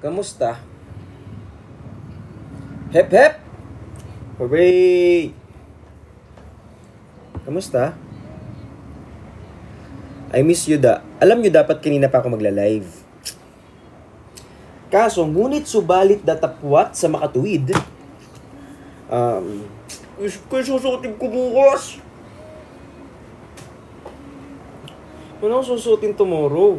Kamusta? Hep hep! Hooray! Kamusta? I miss you Alam nyo dapat kanina pa ako magla-live. Kaso, ngunit subalit datapwat sa makatuwid. Kaya susutin ko bukas. Ano ang susutin tomorrow?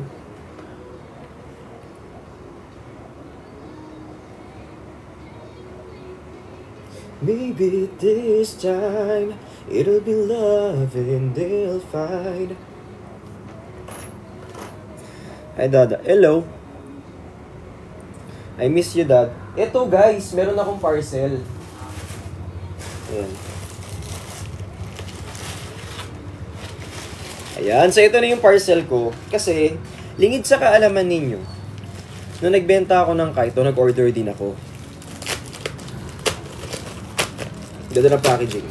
Maybe this time it'll be love and they'll find. Hi, Dada. Hello. I miss you, Dad. Eto, guys. Meron akong parcel. Ayan. Ayan. So, ito na yung parcel ko. Kasi, lingid sa kaalaman ninyo, nung nagbenta ako ng Kaito, nag-order din ako. Ganda ng packaging.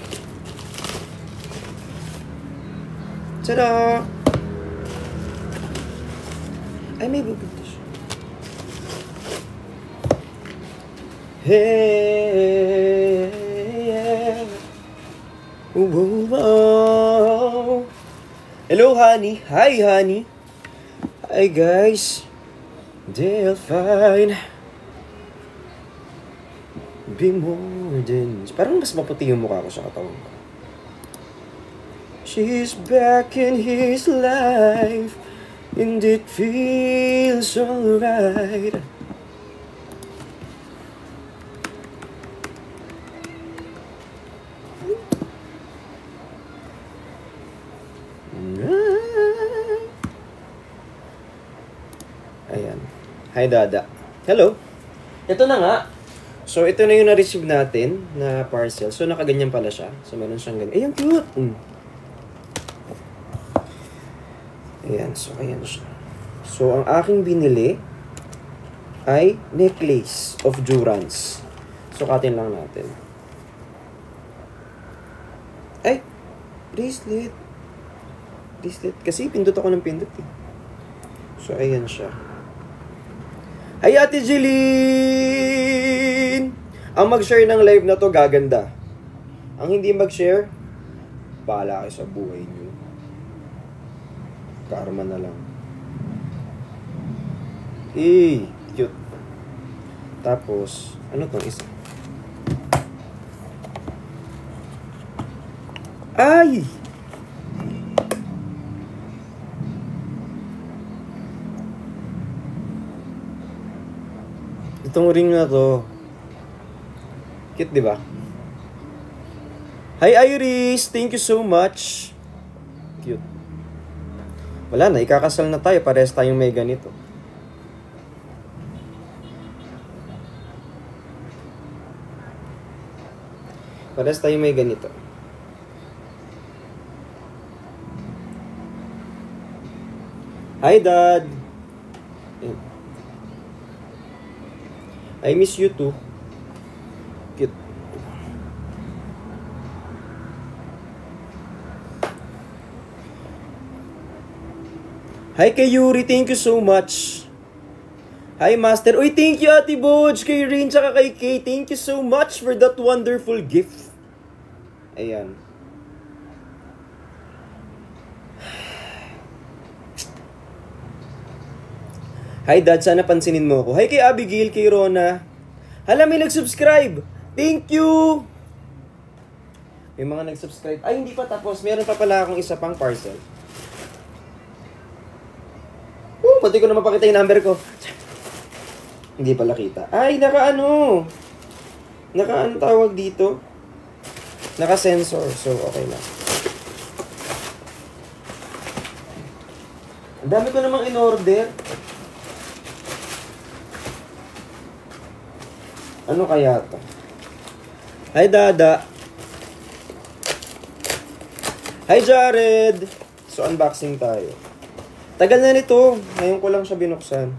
Tada! Ay, may bubunta siya. Hey, yeah. Wow. Hello, honey. Hi, honey. Hi, guys. They'll find be more than... Parang mas maputi yung mukha ko sa katawan ko. She's back in his life. And it feels alright. Ayan. Hi, Dada. Hello. Ito na nga. So, ito na yung na-receive natin na parcel. So, nakaganyan pala siya. So, meron siyang ganyan. Ayan, cute! Ayan, so ayan siya. So, ang aking binili ay necklace of Durance. Sukatin lang natin. Ay! Bracelet. Bracelet. Kasi pindot ako ng pindot eh. So, ayan siya. Hi, Ate Jeline! Ang mag-share ng live na to, gaganda. Ang hindi mag-share, bahala kayo sa buhay niyo. Karma na lang. Cute. Tapos, ano tong isa? Ay! Itong ring na to. Cute, di ba? Hi, Iris! Thank you so much. Cute. Wala na, ikakasal na tayo. Parehas tayong may ganito. Parehas tayong may ganito. Hi, Dad! I miss you too. Cute. Hi kay Yuri, thank you so much. Hi Master. Uy, thank you Ate Bodge, kay Rin, tsaka kay Kay. Thank you so much for that wonderful gift. Ayan. Hi Dad, sana pansinin mo ako. Hi kay Abigail, kay Rona. Hala, may nag-subscribe. Thank you. May mga nag-subscribe. Ay, hindi pa tapos. Meron pa pala akong isa pang parcel. Pati ko na mapakita yung number ko. Hindi pala kita. Ay, naka-ano tawag dito? Naka-sensor. So, okay lang. Ang dami ko namang in-order. Ano kaya to? Hi, Dada. Hi, Jared. So, unboxing tayo. Tagal na nito. Ngayon ko lang siya binuksan.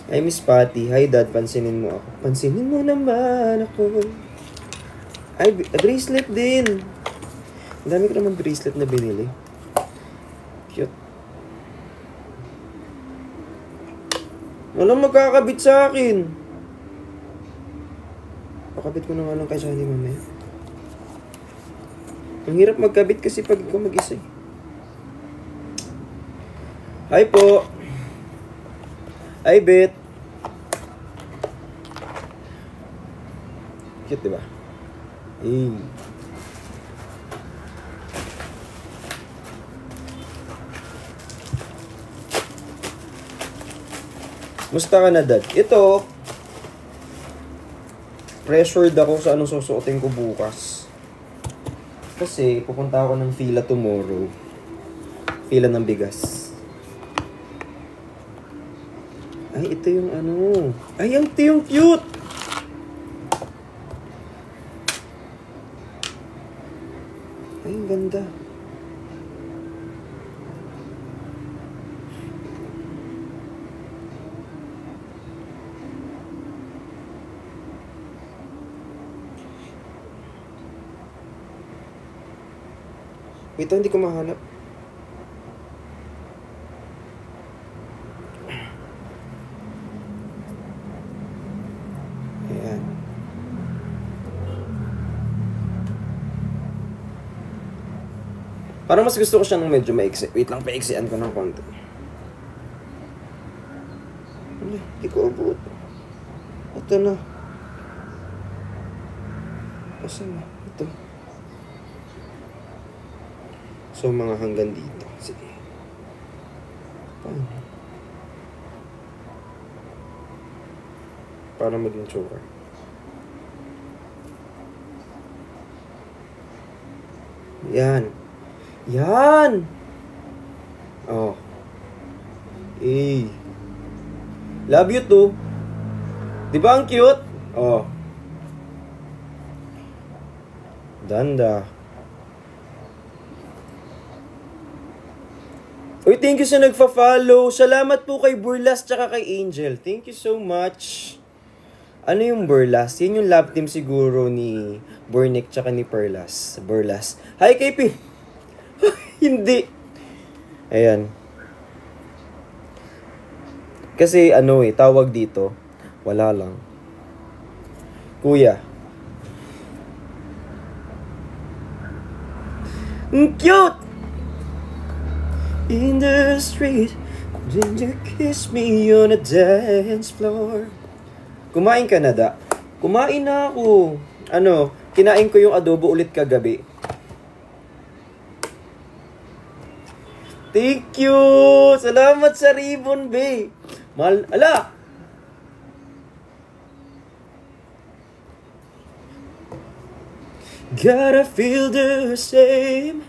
Hi, Miss Patty. Hi, Dad. Pansinin mo ako. Pansinin mo naman ako. Ay, bracelet din. Ang dami ko naman bracelet na binili. Cute. Walang magkakabit sa akin. Pakabit ko na nga lang kay Shani mamaya. Ang hirap magkabit kasi pag ikaw mag-isa eh. Hi po. Hi, Bet. Cute, diba? Eh. Musta ka na, Dad? Ito, pressured ako sa anong susuotin ko bukas. Kasi, pupunta ako ng Fila tomorrow. Fila ng bigas. Ay, ito yung ano. Ay, ito yung cute! Ay, ang ganda. Ito, hindi ko mahanap. Ayan. Parang mas gusto ko siya ng medyo maiksi. Wait lang, paiksian ko ng konti. Hindi ko abot. Ito na. Asan na? Ito. So, mga hanggang dito. Sige. Paano? Para maging choker. Yan. Yan! Oh. Eh. Love you too. Di ba ang cute? Oh. Danda. Uy, thank you sa nagfa-follow. Salamat po kay Burlas tsaka kay Angel. Thank you so much. Ano yung Burlas? Yan yung love team siguro ni Burnick tsaka ni Burlas. Hi, KP! Hindi. Ayan. Kasi ano tawag dito. Wala lang. Kuya. Cute! In the street, did you kiss me on a dance floor? Kumain ka na, Da? Kumain na ako. Ano, kinain ko yung adobo ulit kagabi. Thank you! Salamat sa ribbon, be. Ala! Gotta feel the same.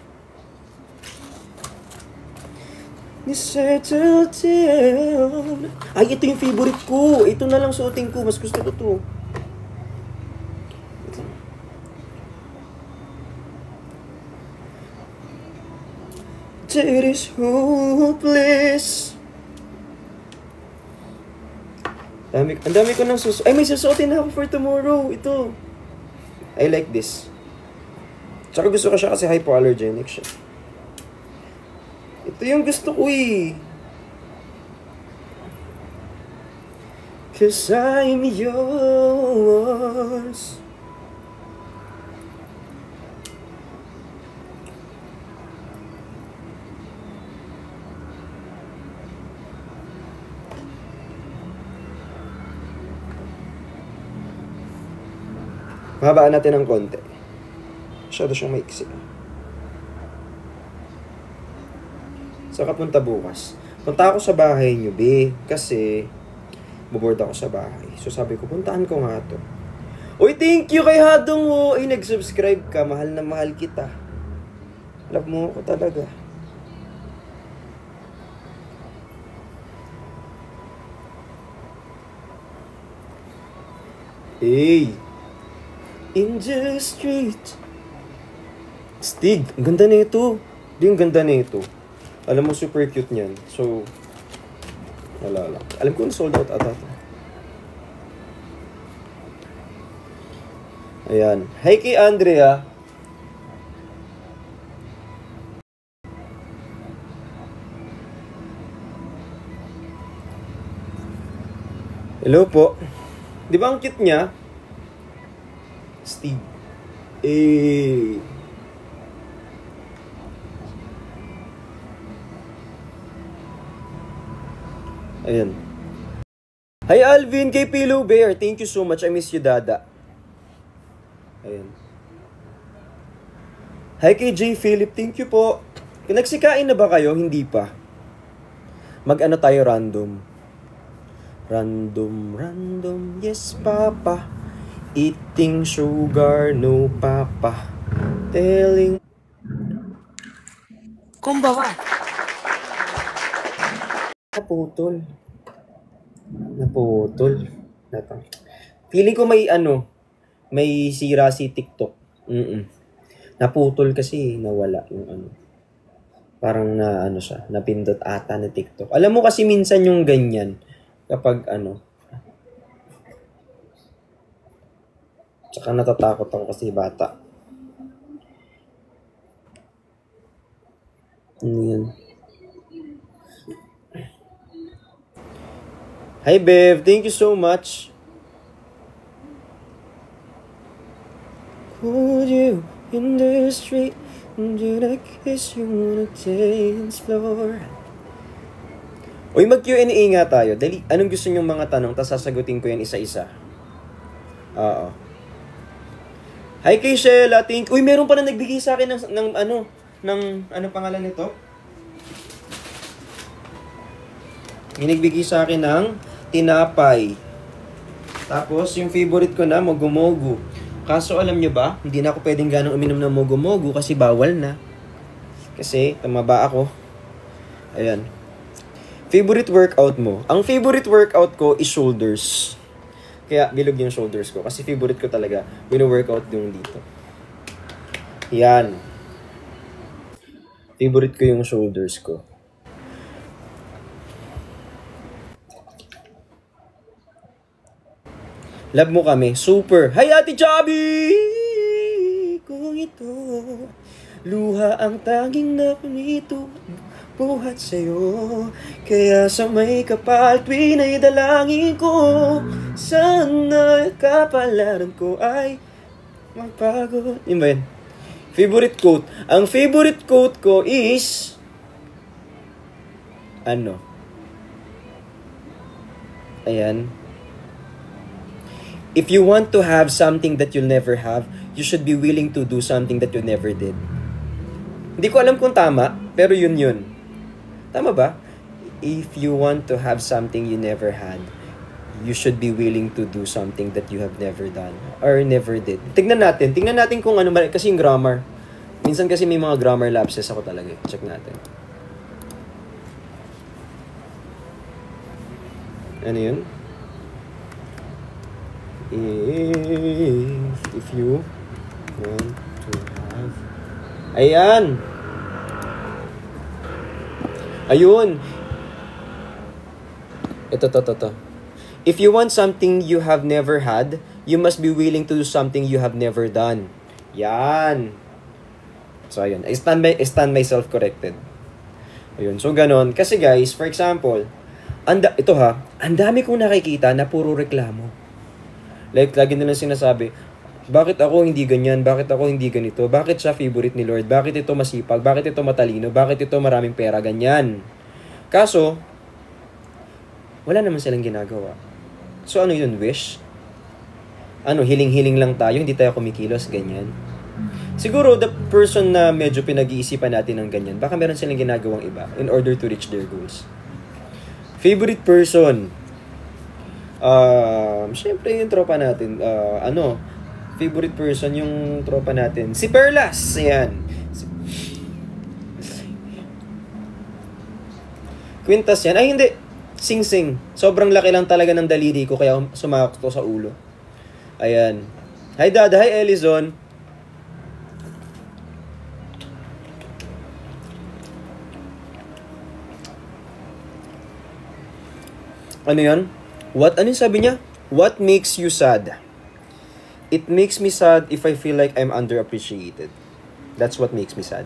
Settle down. Ay, ito yung favorite ko. Ito na lang suotin ko. Mas gusto ko to. It is hopeless. Ang dami ko nang susuot. Ay, may susuotin na ako for tomorrow. Ito. I like this. Tsaka gusto ko siya kasi hypoallergenic siya. Ito yung gusto ko eh. 'Cause I'm yours. Mahabaan natin ng konti. Masyado siyang maiksi. Saka punta bukas. Punta ako sa bahay niyo, be. Kasi, buboard ako sa bahay. So sabi ko, puntaan ko nga to. Uy, thank you kay Hadong mo. Ay, nag-subscribe ka. Mahal na mahal kita. Love mo ako talaga. Hey! In the street. Stig, ang ganda na ito. Di, ang ganda na ito. Alam mo, super cute niyan. So, wala lang. Alam ko na sold out ata ito. Ayan. Hi kay Andrea. Hello po. Di ba ang cute niya? Steve. Eh. Ayan. Hi Alvin, kay Pillow Bear. Thank you so much. I miss you, Dada. Ayan. Hi kay J. Philip. Thank you po. Nagsikain na ba kayo? Hindi pa. Mag-ano tayo random. Random. Yes, papa. Eating sugar, no, papa. Telling... Kumbawa. Naputol. Feeling ko may sira si TikTok. Naputol kasi, nawala yung parang siya, napindot ata na TikTok. Alam mo kasi minsan yung ganyan, kapag tsaka natatakot ako kasi bata. Yan. Hi, Bev. Thank you so much. Could you in the street? Did I kiss you on the dance floor? Uy, mag-Q&A nga tayo. Dali, anong gusto nyong mga tanong? Tapos sasagutin ko yan isa-isa. Oo. Hi kay Sheila. Uy, meron pa na nagbigay sa akin ng ano pangalan nito? May nagbigay sa akin ng tinapay. Tapos, yung favorite ko na, mogu-mogu. Kaso, alam nyo ba, hindi na ako pwedeng ganong uminom ng mogu-mogu kasi bawal na. Kasi, tumaba ako. Ayan. Favorite workout mo? Ang favorite workout ko is shoulders. Kaya, bilog yung shoulders ko. Kasi favorite ko talaga, wino-workout yung dito. Yan. Favorite ko yung shoulders ko. Love mo kami. Super. Hi, Ate Chubby! Kung ito, luha ang tanging nakunito, buhat sa'yo. Kaya sa may kapal, tuwin ay dalangin ko. Sana kapalaran ko ay magpagod. Yun ba yun? Favorite quote. Ang favorite quote ko is... Ayan. If you want to have something that you'll never have, you should be willing to do something that you never did. Hindi ko alam kung tama, pero yun. Tama ba? If you want to have something you never had, you should be willing to do something that you have never done or never did. Tingnan natin kung ano, kasi yung grammar. Minsan kasi may mga grammar lapses ako talaga. Check natin. Ano yun? If you want to have... Ayan! Ayun! Ito. If you want something you have never had, you must be willing to do something you have never done. Yan! So, ayun. I stand myself corrected. Ayun. So, ganon. Kasi guys, for example, ang dami kong nakikita na puro reklamo. Like, lagi nilang sinasabi, bakit ako hindi ganyan? Bakit ako hindi ganito? Bakit siya favorite ni Lord? Bakit ito masipag? Bakit ito matalino? Bakit ito maraming pera? Ganyan. Kaso, wala naman silang ginagawa. So, ano yun? Wish? Hiling-hiling lang tayo? Hindi tayo kumikilos? Ganyan. Siguro, the person na medyo pinag-iisipan natin ng ganyan, baka meron silang ginagawang iba in order to reach their goals. Favorite person? Siyempre yung tropa natin, favorite person yung tropa natin, si Perlas, yan. Quintas yan, ay hindi, Sing-Sing, sobrang laki lang talaga ng daliri ko, kaya sumakot ko sa ulo. Ayan. Hi Dada, hi Elizon. Ano yan? Ano sabi niya? What makes you sad? It makes me sad if I feel like I'm underappreciated. That's what makes me sad.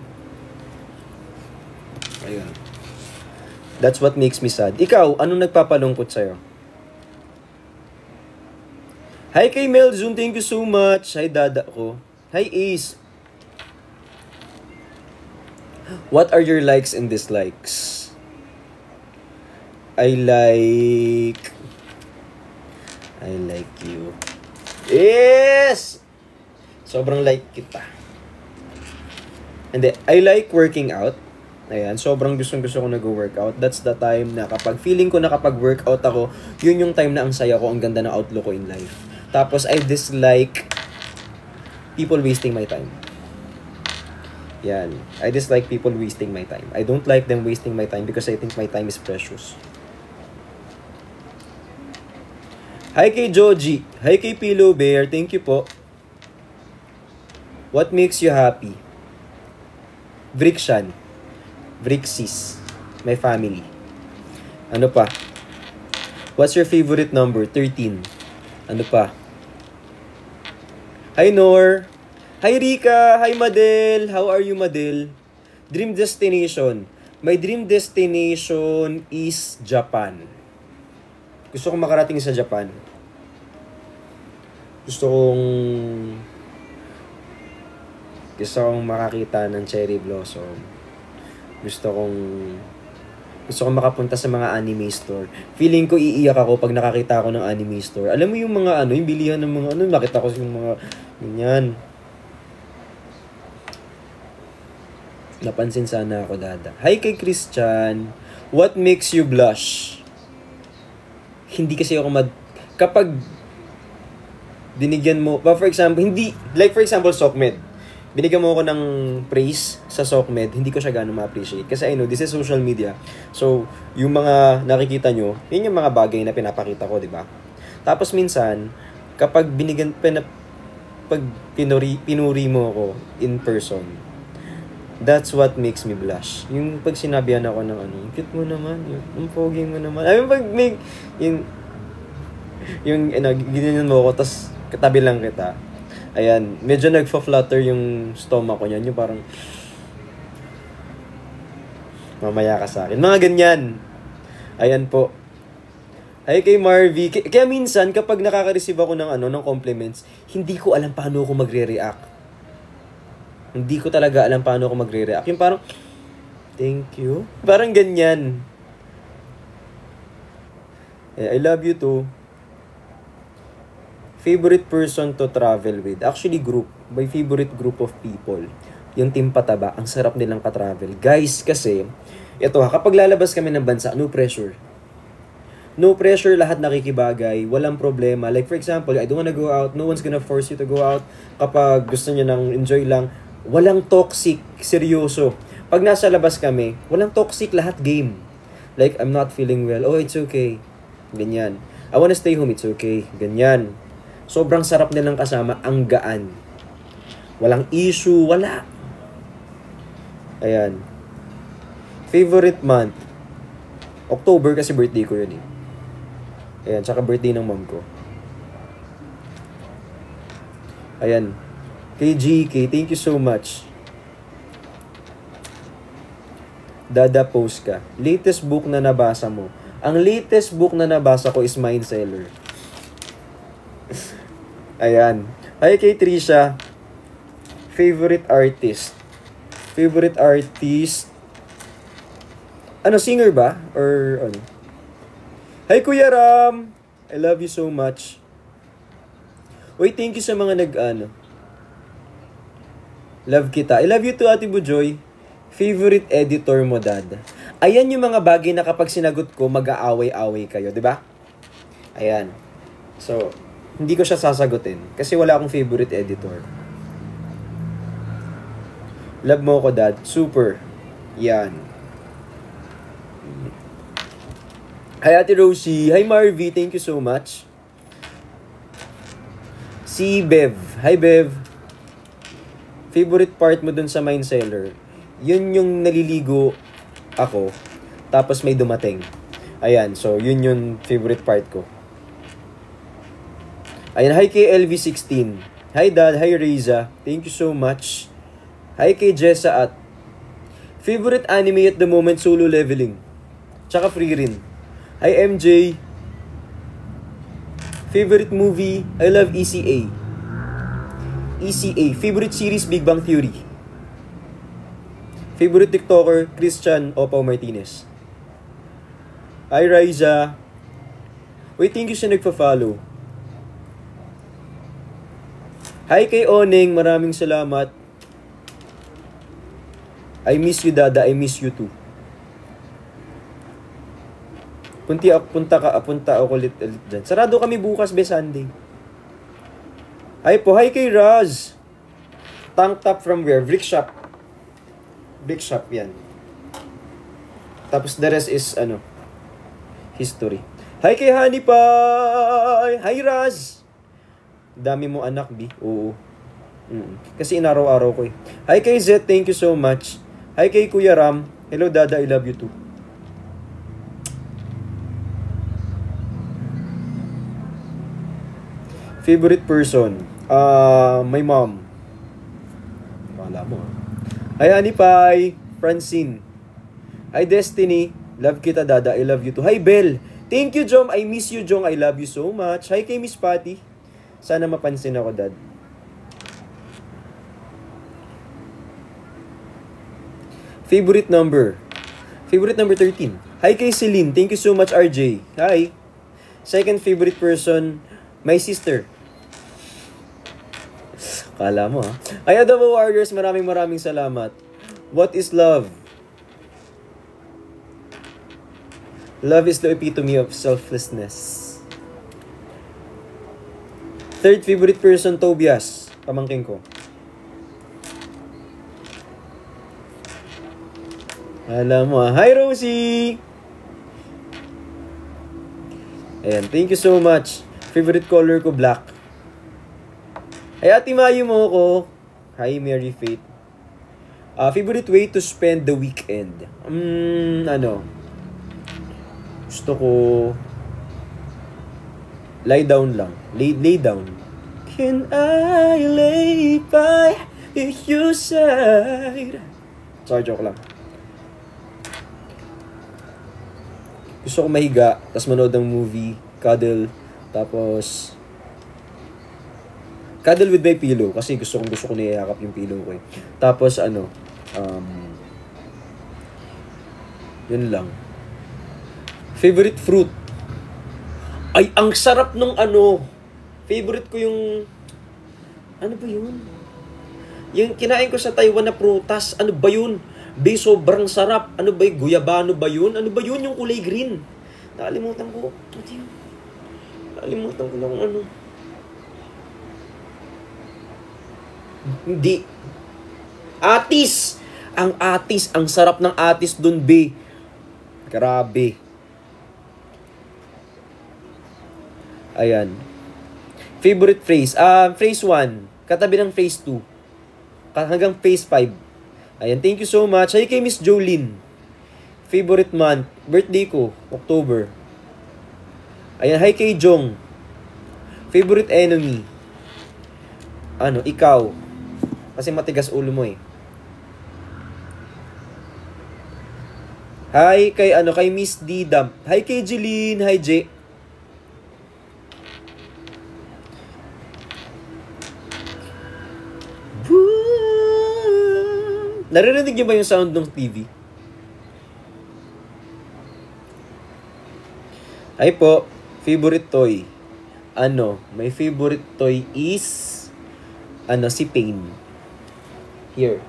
Ayun. That's what makes me sad. Ikaw, anong nagpapalungkot sa'yo? Hi kay Melzun, thank you so much. Hi dada ko. Hi Ace. What are your likes and dislikes? I like you. Yes! Sobrang like kita. Hindi, I like working out. Ayan, sobrang gusto ko nag-workout. That's the time na kapag feeling ko na kapag workout ako, yun yung time na ang saya ko, ang ganda ng outlook ko in life. Tapos, I dislike people wasting my time. Yan. I dislike people wasting my time. I don't like them wasting my time because I think my time is precious. Hi kay Joji. Hi kay Pillow Bear. Thank you po. What makes you happy? Vrikshan. Vriksis. My family. Ano pa? What's your favorite number? 13. Ano pa? Hi Nor. Hi Rika. Hi Madel. How are you Madel? Dream destination. My dream destination is Japan. Gusto kong makarating sa Japan. Gusto kong makakita ng cherry blossom. Gusto kong makapunta sa mga anime store. Feeling ko iiyak ako pag nakakita ako ng anime store. Alam mo yung mga yung bilihan ng mga nakita ko yung mga ganyan. Napansin sana ako dada. Hi kay Christian. What makes you blush? Hindi kasi ako kapag binigyan mo, for example, for example, SOCMED. Binigyan mo ako ng praise sa SOCMED, hindi ko siya gano'ng ma-appreciate. Kasi I know, this is social media. So, yung mga nakikita nyo, yun yung mga bagay na pinapakita ko, di ba? Tapos minsan, kapag pinuri mo ako in person, that's what makes me blush. Yung pag sinabihan ako ng cute mo naman, yung pogi mo naman. I mean, pag may, ginyan mo ako, tas katabi lang kita. Ayan, medyo nagfa-flutter yung stomach ko niyan. Yung parang, mamaya ka sa akin. Mga ganyan. Ayan po. Ay kay Marvy. Kaya minsan, kapag nakaka-receive ako ng compliments, hindi ko alam paano ako magre-react. Hindi ko talaga alam paano ako magre-react. Yung parang, thank you. Parang ganyan. I love you too. Favorite person to travel with? Actually, group. My favorite group of people. Yung Team Pataba. Ang sarap nilang ka-travel. Guys, kasi, kapag lalabas kami ng bansa, no pressure. No pressure, lahat nakikibagay. Walang problema. Like, for example, I don't wanna go out. No one's gonna force you to go out. Kapag gusto nyo nang enjoy lang, walang toxic. Seryoso. Pag nasa labas kami, walang toxic. Lahat game. Like, I'm not feeling well. Oh, it's okay. Ganyan. I wanna stay home. It's okay. Ganyan. Sobrang sarap nilang kasama, ang gaan. Walang issue, wala. Ayan. Favorite month? October kasi birthday ko yun eh. Ayan, tsaka birthday ng mom ko. Ayan. Kay GK, thank you so much. Dada post ka. Latest book na nabasa mo. Ang latest book na nabasa ko is Mind Seller. Ayan. Hi kay Trisha. Favorite artist? Favorite artist? Singer ba? Or ano? Hi Kuya Ram! I love you so much. Uy, thank you sa mga love kita. I love you too, Ate Bujoy. Favorite editor mo, Dad? Ayan yung mga bagay na kapag sinagot ko, mag-aaway-away kayo, di ba? Ayan. So, hindi ko siya sasagutin kasi wala akong favorite editor. Love mo ko, Dad. Super. Yan. Hi, Ate Rosie. Hi, Marvy. Thank you so much. Si Bev. Hi, Bev. Favorite part mo dun sa Mind Seller? Yun yung naliligo ako, tapos may dumating. Ayan, so yun yung favorite part ko. Ayan, hi kay LV16. Hi Dad, hi Reza. Thank you so much. Hi kay Jessa at favorite anime at the moment, Solo Leveling. Tsaka free rin. Hi MJ. Favorite movie, I love ECA. ECA. Favorite series, Big Bang Theory. Favorite TikToker, Christian Opao Martinez. Hi, Riza. Wait, thank you sa nagpa-follow. Hi kay Oneng, maraming salamat. I miss you, Dada. I miss you too. Punta ako ulit dyan. Sarado kami bukas, be Sunday. Hi po, hi kay Raz. Tank top from where? Brick shop. Brick shop yan. Tapos the rest is, history. Hi kay Honey Pie. Hi Raz. Dami mo anak, B. Oo. Kasi inaraw-araw ko eh. Hi kay Zed, thank you so much. Hi kay Kuya Ram. Hello Dada, I love you too. Favorite person? My mom. Wala mo. Hi Honey Pie. Francine. Hi Destiny. Love kita Dada, I love you too. Hi Belle. Thank you Jom, I miss you Jong, I love you so much. Hi kay Miss Patty. Sana mapansin ako, Dad. Favorite number? Favorite number 13. Hi kay Celine. Thank you so much, RJ. Hi. Second favorite person, my sister. Kala mo, ha? Ay, Adobo Warriors, maraming salamat. What is love? Love is the epitome of selflessness. Third favorite person, Tobias. Pamangkin ko. Alam mo, hi Rosie! Ayan, thank you so much. Favorite color ko, black. Ay, Ate Mayu mo ko. Hi, Mary Faith. Favorite way to spend the weekend? Gusto ko lie down lang. Lay down. Can I lay by your side? Sorry, joke lang. Gusto ko mahiga, tapos manood ng movie, cuddle, tapos cuddle with my pillow kasi gusto ko niyayakap yung pillow ko eh. Tapos yun lang. Favorite fruit? Ay, ang sarap nung favorite ko yung ano ba yun? Yung kinain ko sa Taiwan na prutas, ano ba yun? Sobrang sarap. Ano ba yun? Guyabano ba yun? Ano ba yun yung kulay green? Nakalimutan ko. Nakalimutan ko lang Hindi. Atis! Ang atis. Ang sarap ng atis dun, be. Grabe. Ayan. Favorite phrase? Phrase 1. Katabi ng phrase 2. Hanggang phrase 5. Ayan, thank you so much. Hi kay Miss Jolene. Favorite month? Birthday ko, October. Ayan, hi kay Jong. Favorite enemy? Ikaw. Kasi matigas ulo mo eh. Hi kay kay Miss Didam. Hi kay Jeline. Hi J. Naririnig niyo ba yung sound ng TV? Hi po. Favorite toy? My favorite toy is si Pain. Here.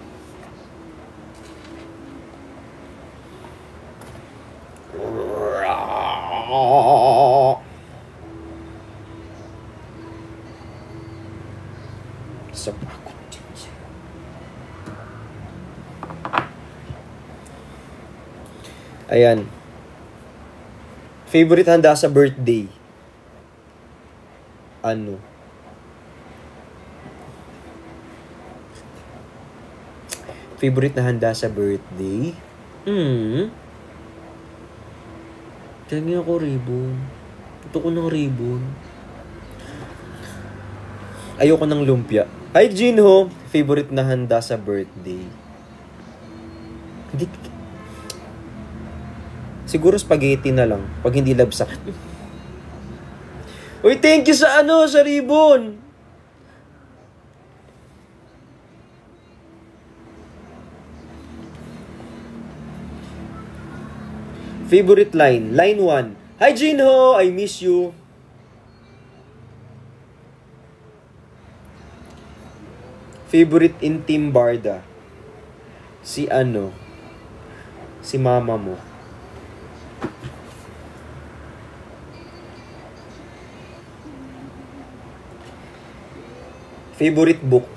Ayan. Favorite handa sa birthday? Favorite na handa sa birthday? Tingnan ako ribbon. Ito ko ng ribbon. Ayoko ng lumpia. Hi, Jinho. Favorite na handa sa birthday? Siguro spaghetti na lang. Pag hindi labsa. Uy, thank you sa ano, sa ribbon. Favorite line. Line 1. Hi, Jinho! I miss you. Favorite in Team Barda. Si ano? Si mama mo. Favorite book.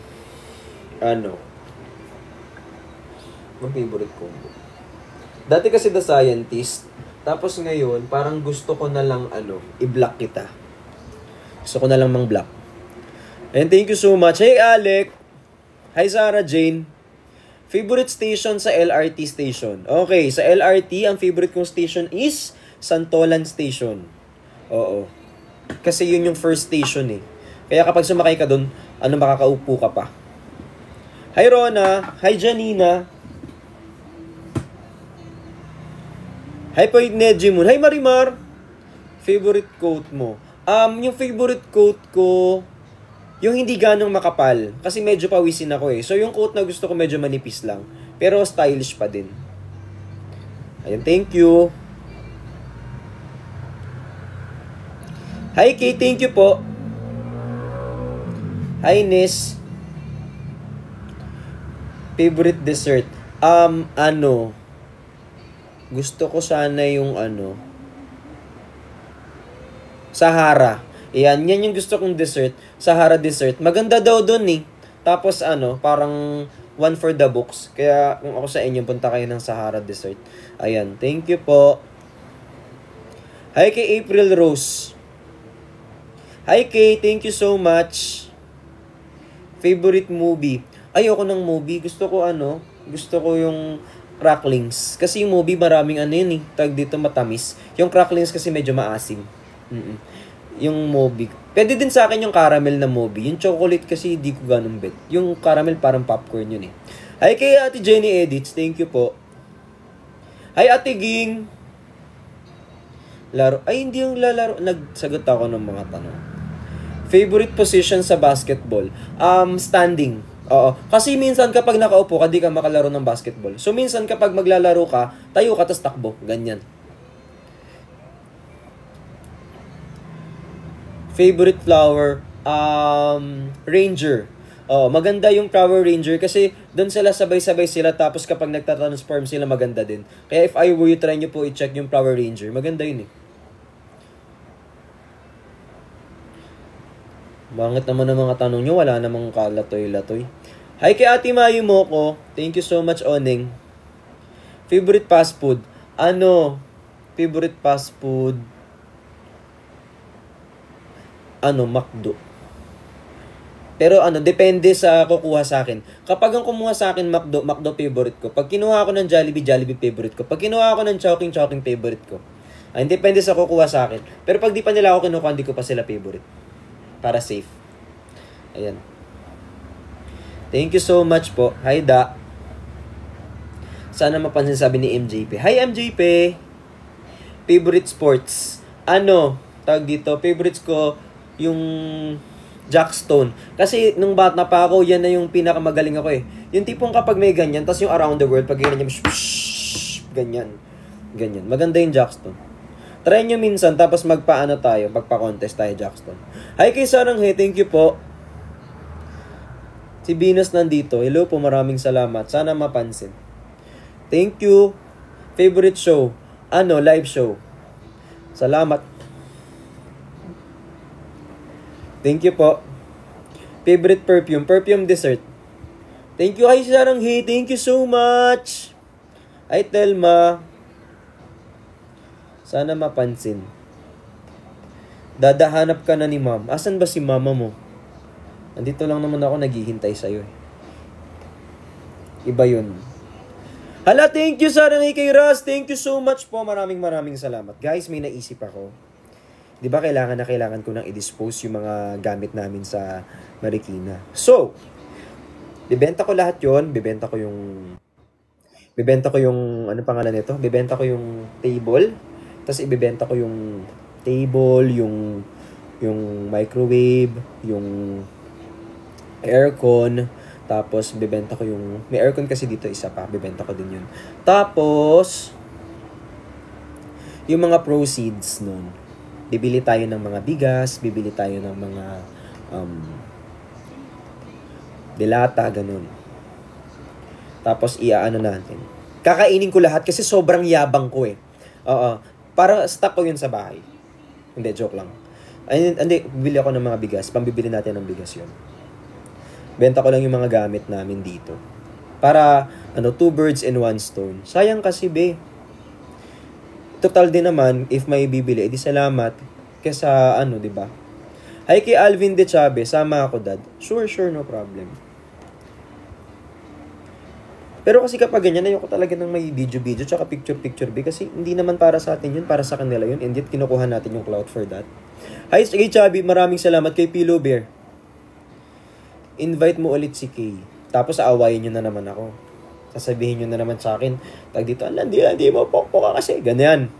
Ano? Ang favorite kong book. Dati kasi The Scientist. Tapos ngayon, parang gusto ko na lang i-block kita. Gusto ko na lang mang-block. And thank you so much. Hey, Alec! Hi, Sarah Jane. Favorite station sa LRT station. Okay, sa LRT, ang favorite kong station is Santolan Station. Oo. Kasi yun yung first station eh. Kaya kapag sumakay ka dun, makakaupo ka pa. Hi, Rona. Hi, Janina. Hi, Point Nejimun. Hi, Marimar. Favorite quote mo? Yung favorite quote ko, yung hindi ganong makapal. Kasi medyo pawisin ako eh. So, yung quote na gusto ko medyo manipis lang. Pero stylish pa din. Ayun, thank you. Hi, Kate. Thank you po. Hi, Nis. Favorite dessert? Gusto ko sana yung Sahara. Yan yung gusto kong dessert. Sahara dessert. Maganda daw dun eh. Tapos parang one for the books. Kaya kung ako sa inyo, punta kayo ng Sahara dessert. Ayan, thank you po. Hi kay April Rose. Hi Kay, thank you so much. Favorite movie? Ayoko ng movie. Gusto ko yung cracklings. Kasi yung movie maraming tag dito matamis. Yung cracklings kasi medyo maasim. Yung movie. Pwede din sa akin yung caramel na movie. Yung chocolate kasi di ko ganun bet. Yung caramel parang popcorn yun eh. Hi kay Ate Jenny Edits. Thank you po. Hi Ate Ging. Laro. Ay, hindi yung lalaro. Nagsagot ako ng mga tanong. Favorite position sa basketball? Standing. Oo. Kasi minsan kapag nakaupo ka, di ka makalaro ng basketball. So, minsan kapag maglalaro ka, tayo ka, tas takbo. Ganyan. Favorite flower? Ranger. Maganda yung Power Ranger kasi doon sila sabay-sabay sila tapos kapag nagtatransform sila maganda din. Kaya if I were you, try nyo po i-check yung Power Ranger. Maganda yun eh. Bangit naman ang mga tanong nyo, wala namang kalatoy-latoy. Hi kay Ate Mayu Moko. Thank you so much, Oning. Favorite fast food? Favorite fast food? McDo. Pero depende sa kukuha sa akin. Kapag ang kumuha sa akin McDo favorite ko. Pag kinuha ako ng Jollibee favorite ko. Pag kinuha ako ng Chowking favorite ko. Depende sa kukuha sa akin. Pero pag di pa nila ako kinuha, hindi ko pa sila favorite. Para safe. Ayan. Thank you so much po. Hi, Da. Sana mapansin sabi ni MJP. Hi, MJP. Favorite sports? Tawag dito. Favorites ko yung Jackstone. Kasi nung bata pa ako, yan na yung pinakamagaling ako eh. Yung tipong kapag may ganyan, tas yung around the world, pag ganyan, ganyan. Ganyan. Maganda yung Jackstone. Try nyo minsan, tapos magpa-contest tayo, Jackstone. Hi kay Sarang He, thank you po. Si Venus nandito. Hello po, maraming salamat. Sana mapansin. Thank you. Favorite show? Live show. Salamat. Thank you po. Favorite perfume? Perfume dessert. Thank you, hi Sarang He. Thank you so much. Hi Telma. Sana mapansin. Dadahanap ka na ni ma'am. Asan ba si mama mo? Andito lang naman ako naghihintay sa'yo. Iba yun. Hala, thank you Sarang He kay Ras. Thank you so much po. Maraming salamat. Guys, may naisip ako. Di ba kailangan ko nang i-dispose yung mga gamit namin sa Marikina. So, bibenta ko lahat yon. Bibenta ko yung ano pangalan nito? Bibenta ko yung table. Tapos ibebenta ko yung table, yung yung microwave, yung aircon, tapos bebenta ko yung, may aircon kasi dito isa pa, bebenta ko din yun. Tapos, yung mga proceeds nun, bibili tayo ng mga bigas, bibili tayo ng mga delata, ganun. Tapos, iaano natin. Kakainin ko lahat kasi sobrang yabang ko eh. Oo. Para stock ko yun sa bahay. Hindi, joke lang. Ay, hindi, bibili ako ng mga bigas. Pambibili natin ng bigas yun. Benta ko lang yung mga gamit namin dito. Para, 2 birds in 1 stone. Sayang kasi, be. Total din naman, if may bibili, edi salamat. Kesa, di ba? Hi kay Alvin De Chavez, sama ako, dad. Sure, no problem. Pero kasi kapag ganyan, ayoko talaga ng may video, tsaka picture, be. Kasi hindi naman para sa atin yun, para sa kanila yun. And yet, kinukuha natin yung clout for that. Hi, kay Chubby, maraming salamat. Kay Pillow Bear. Invite mo ulit si Kay. Tapos aawayin nyo na naman ako. Sasabihin nyo na naman sa akin, tag dito, hindi mo pokpoka kasi. Ganyan.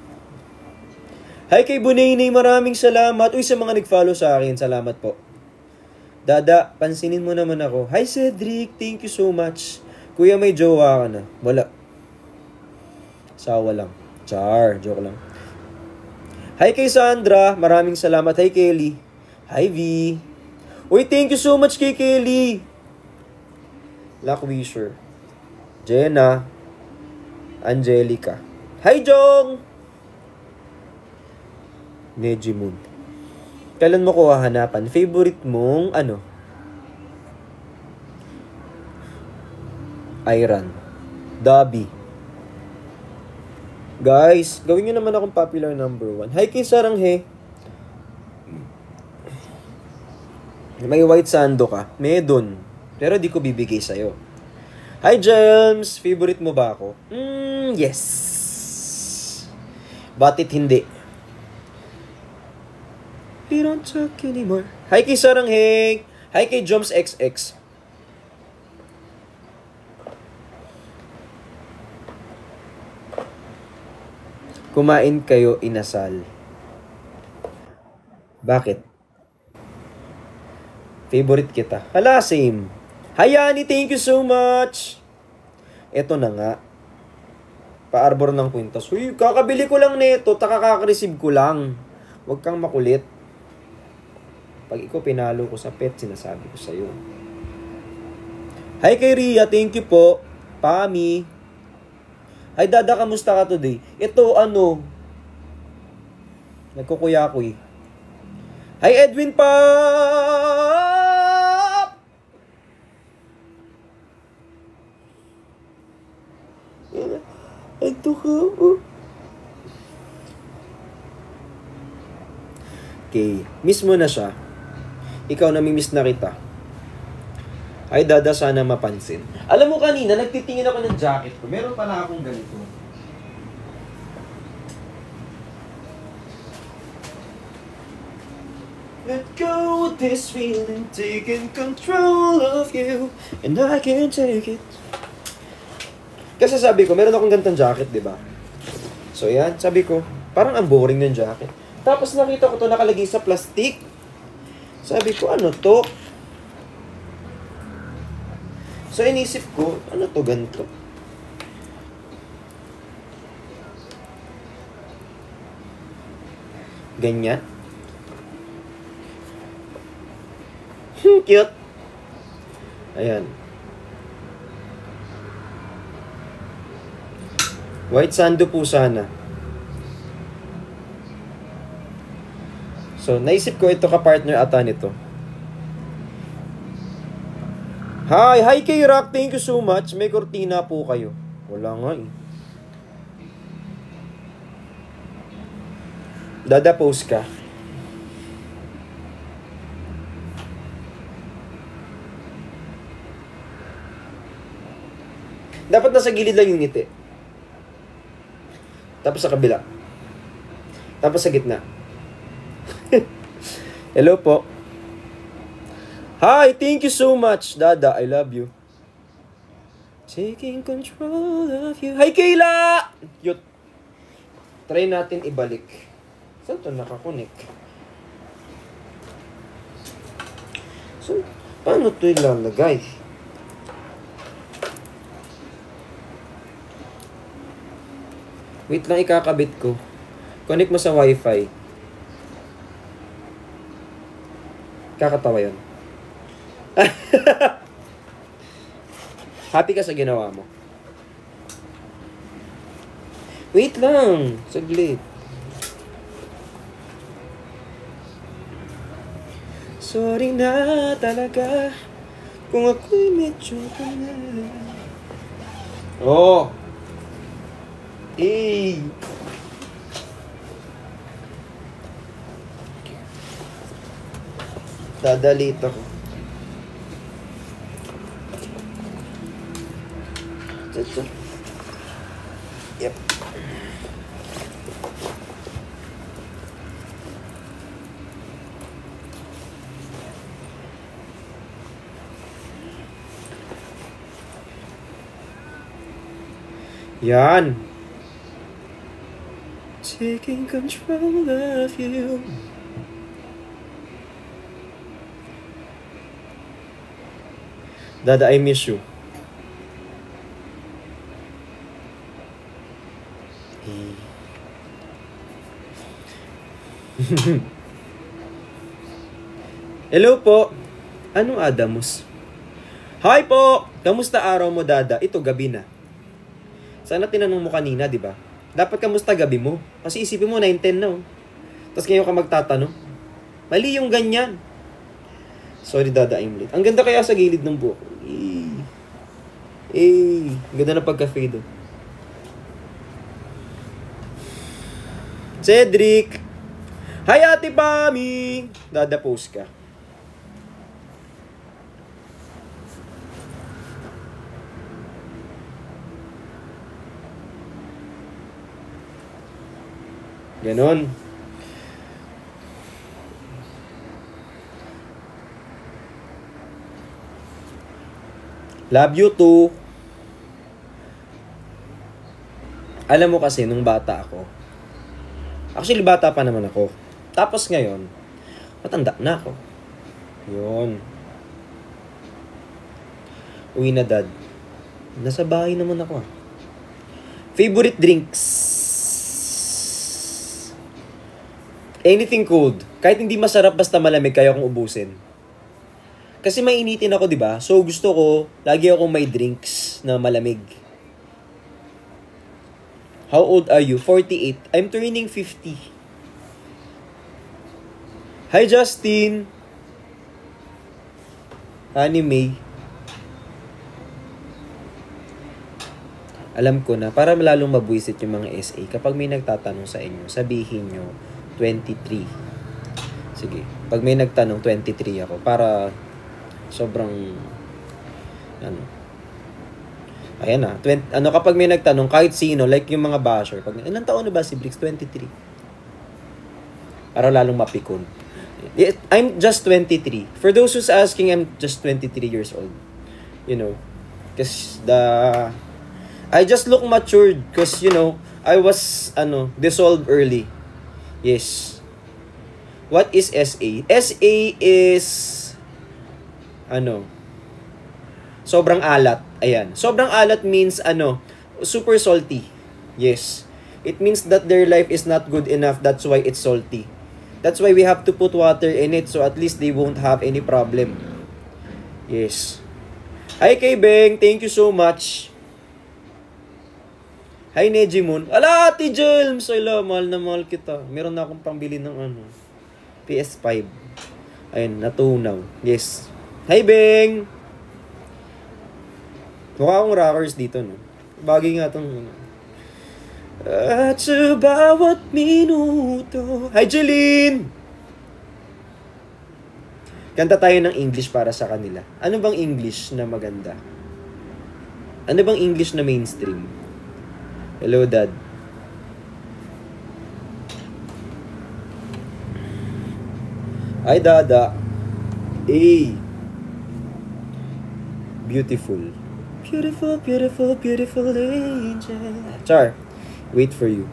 Hi kay Bunaynay, maraming salamat. Uy, sa mga nag-follow sa akin, salamat po. Dada, pansinin mo naman ako. Hi Cedric, thank you so much. Kuya, may jowa ka na. Wala. Sawa lang. Char, joke lang. Hi kay Sandra, maraming salamat. Hi Kelly. Hi V. Uy, thank you so much kay Kelly. Lackwisher. Jenna. Angelica. Hi Jong. Nejimoon. Kailan mo ko hahanapan? Favorite mong Iran. Dobby. Guys, gawin nyo naman akong popular number 1. Hi kay Saranghe. May white sando ka. Medon. Pero di ko bibigay sa'yo. Hi James. Favorite mo ba ako? Yes. Batit hindi. We don't talk anymore. Hi kay Saranghe. Hi kay Joms XX. Kumain kayo inasal. Bakit? Favorite kita. Hala, same. Hi, Annie. Thank you so much. Eto na nga. Pa-arbor ng kwintas. Uy, kakabili ko lang nito. Takaka-receive ko lang. Huwag kang makulit. Pag ikaw pinalo ko sa pet, sinasabi ko sa'yo. Hi kay Ria. Thank you po. Pami. Hi, Dada, kamusta ka today? Ito, nagkukuya-kuy. Hi, Edwin Pop! Ito ka, Okay, miss mo na siya. Ikaw, namimiss na kita. Ay, Dada, sana mapansin. Alam mo kanina, nagtitingin ako ng jacket ko. Meron pala akong ganito. Let go of this feeling, taking control of you, and I can't take it. Kasi sabi ko, meron akong ganitong jacket, di ba? So yan, sabi ko, parang ang boring ng jacket. Tapos nakita ko to nakalagay sa plastic. Sabi ko, ano to? So, inisip ko, ano to, ganito? Ganyan. Cute. Ayan. White sando po sana. So, naisip ko ito ka-partner ata nito. Hi kay Rock, thank you so much. May kortina po kayo. Wala nga eh. Dada, post ka. Dapat nasa gilid lang yung ngiti. Tapos sa kabila. Tapos sa gitna. Hello po. Hi, thank you so much, Dada. I love you. Taking control of you. Hi, Kayla! Yut. Try natin ibalik. Saan ito nakakunik? So, paano ito ilalagay? Wait lang, ikakabit ko. Connect mo sa wifi. Kakatawa yun. Happy ka sa ginawa mo. Wait lang. Saglit. Sorry na talaga kung ako'y medyo kanya. Oh! Eh! Dadalit ako. Ito. Yep. Yan. Taking control of you. Dada, I miss you. Hello po. Anong Adamus? Hi po! Kamusta araw mo, Dada? Ito, gabi na. Sana tinanong mo kanina, di ba? Dapat kamusta gabi mo? Kasi isipin mo, 9-10 na. Oh. Tapos ngayon ka magtatanong. Mali yung ganyan. Sorry, Dada, I'm late. Ang ganda kaya sa gilid ng buhok. Ganda na pagka-fade. Oh. Cedric! Hi, Ate Pami! Dada, post ka. Ganon. Love you too. Alam mo kasi, nung bata ako, actually bata pa naman ako. Tapos ngayon, matanda na ako. Yun. Uwi na, Dad. Nasa bahay naman ako. Favorite drinks? Anything cold. Kahit hindi masarap, basta malamig, kaya kong ubusin. Kasi mainitin ako, di ba? So, gusto ko, lagi akong may drinks na malamig. How old are you? 48. I'm turning 50. Hi, Justin! Anime. Alam ko na, para lalong mabwisit yung mga SA, kapag may nagtatanong sa inyo, sabihin nyo, 23. Sige. Pag may nagtanong, 23 ako. Para sobrang ayan na. Kapag may nagtanong, kahit sino, like yung mga basher, pag, ilang taon na ba si Brix? 23. Para lalong mapikon. I'm just 23. For those who's asking, I'm just 23 years old. You know. Because I just look matured because, you know, I was, dissolved early. Yes. What is SA? SA is, sobrang alat. Ayan. Sobrang alat means, super salty. Yes. It means that their life is not good enough. That's why it's salty. That's why we have to put water in it so at least they won't have any problem. Yes. Hi, kay Beng. Thank you so much. Hi, Nejimun. Ala, Ate Jelms! Ala, mahal na mahal kita. Meron na akong pambili ng PS5. Ayun, natunaw. Yes. Hi, Beng! Mukha akong rockers dito, no? Bagay nga itong, At sa bawat minuto. Hi, Jeline! Kanta tayo ng English para sa kanila. Ano bang English na maganda? Ano bang English na mainstream? Hello, Dad. Hi, Dada. Hey. Beautiful. Beautiful, beautiful, beautiful angel. Char, wait for you.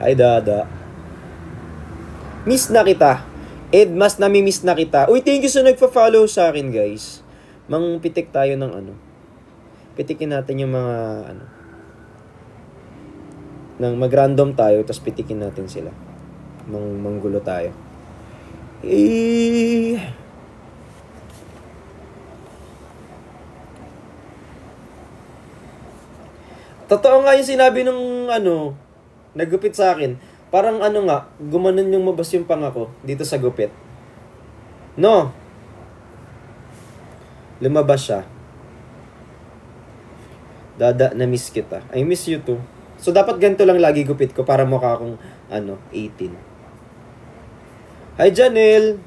Hi, Dada. Miss na kita. Ed, mas namimiss na kita. Uy, thank you sa nagpa-follow sa akin, guys. Pitik tayo ng ano. Pitikin natin yung mga ano. Nang mag-random tayo, tapos pitikin natin sila. Manggulo tayo. Totoo nga yung sinabi nung ano, nagupit sa akin. Parang ano nga, gumanon yung mabas yung pangako dito sa gupit. No. Lumabas siya. Dada, na-miss kita. I miss you too. So, dapat ganito lang lagi gupit ko para mukha akong, 18. Hi, Janelle!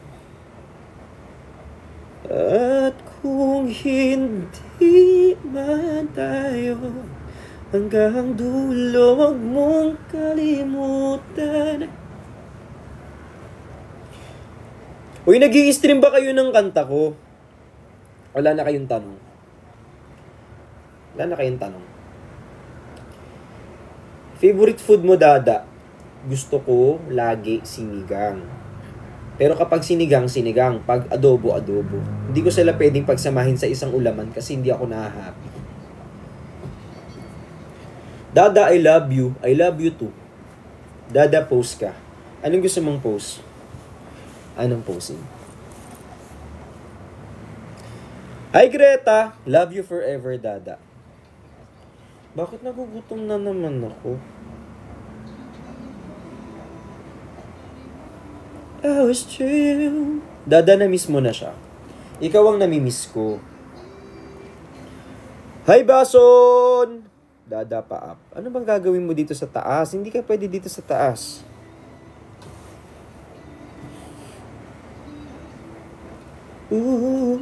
At kung hindi man tayo hanggang dulo, wag mong kalimutan. Uy, nag-i-stream ba kayo ng kanta ko? Wala na kayong tanong. Favorite food mo, Dada? Gusto ko lagi sinigang. Pero kapag sinigang. Pag adobo. Hindi ko sila pwedeng pagsamahin sa isang ulaman kasi hindi ako nahahappy. Dada, I love you. I love you too. Dada, post ka. Anong gusto mong post? Anong posting? Hi, Greta. Love you forever, Dada. Bakit nagugutom na naman ako? I was chill. Dada, na-miss mo na siya. Ikaw ang nami-miss ko. Hi, Bason! Dada pa up. Ano bang gagawin mo dito sa taas? Hindi ka pwede dito sa taas. Hello.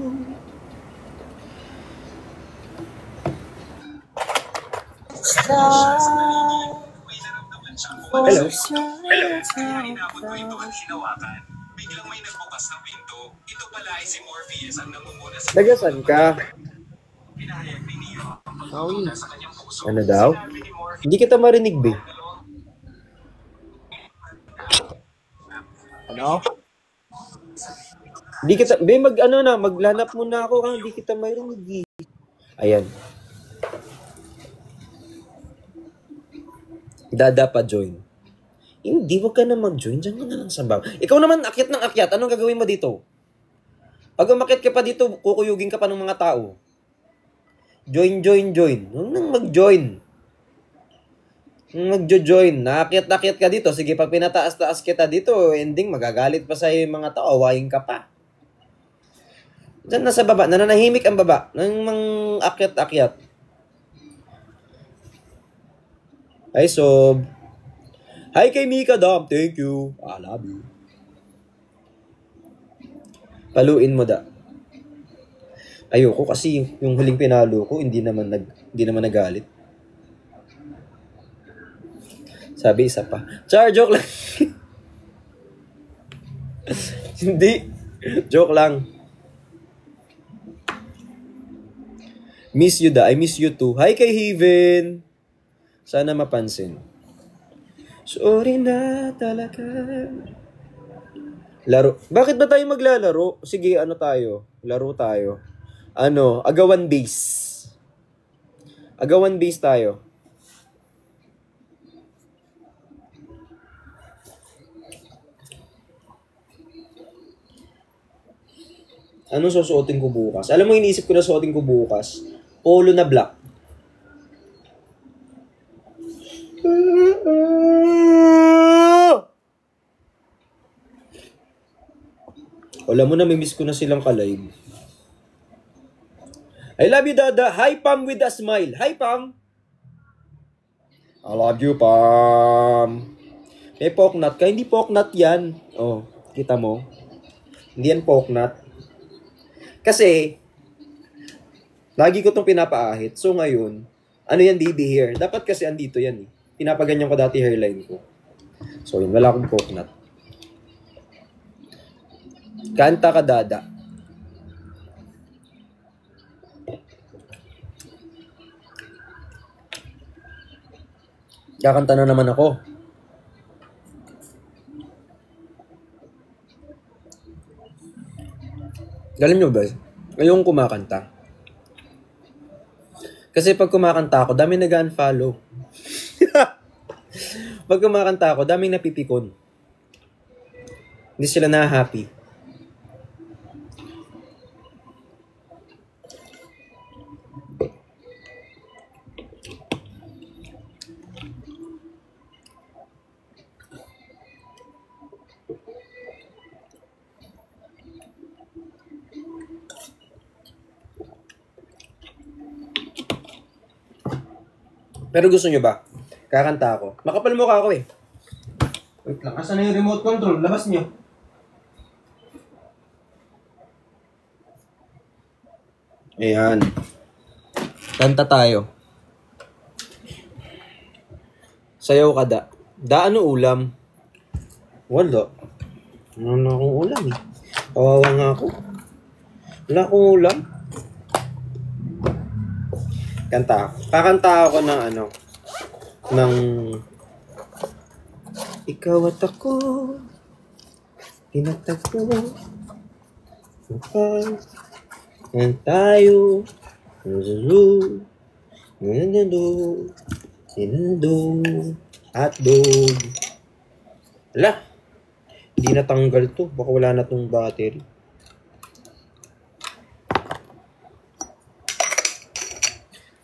Biglang may nagbukas ng pinto. Ito pala ay si Morpheus ang namumuna sa... Nagasan ka? Ano daw? Hindi kita marinig, be. Ano? Hindi kita... Be, maglanap muna ako. Hindi kita marinig. Ayan. Dada pa join. Hindi, wag ka na mag-join. Diyan ka na lang sa baba. Ikaw naman, akyat ng akyat. Anong gagawin mo dito? Pag umakyat ka pa dito, kukuyugin ka pa ng mga tao. Join. Huwag nang mag-join. Mag-join. Naakyat ka dito. Sige, pag pinataas-taas kita dito, ending, magagalit pa sa'yo yung mga tao. Awayin ka pa. Diyan na sa baba. Nananahimik ang baba. Nang mang-akyat-akyat. Hi, Sob. Hi kay Mika Dom. Thank you. I love you. Paluin mo da. Ayoko kasi yung huling pinalo ko hindi naman nagalit. Sabi isa pa. Char, joke lang. Hindi. Joke lang. Miss you da. I miss you too. Hi kay Heaven. Sana mapansin. Sorry na talaga. Laro. Bakit ba tayo maglalaro? Sige, tayo? Laro tayo. Agawan base. Agawan base tayo. Anong susuotin ko bukas? Alam mo, iniisip ko na suotin ko bukas. Polo na black. Alam mo na, may miss ko na silang ka-live. I love you, Dada. Hi, Pam with a smile. Hi, Pam. I love you, Pam. May poknut ka. Hindi poknut yan. Oh, kita mo? Hindi yan poknut. Kasi, lagi ko itong pinapaahit. So, ngayon, yan, DB hair. Dapat kasi andito yan eh. Pinapaganyan ko dati hairline ko. So, yun. Wala akong poknut. Kanta ka, Dada. Kakanta na naman ako. Alam nyo ba, ngayong kumakanta. Kasi pag kumakanta ako, dami nag-unfollow. Pag kumakanta ako, daming napipikon. Hindi sila na-happy. Pero gusto nyo ba? Kakanta ako. Makapal mukha ako eh. Wait lang. Asan na yung remote control? Labas nyo. Ayan. Kanta tayo. Sayaw ka da. Da ano ulam? Wala. Wala na akong ulam eh. Kawawa nga ako. Wala akong ulam. Kanta. Kakanta ako ng ano. Ng ikaw at ako pinagtagpo upang ng tayo Sinado at dog. Wala. Hindi natanggal to. Baka wala na tong battery.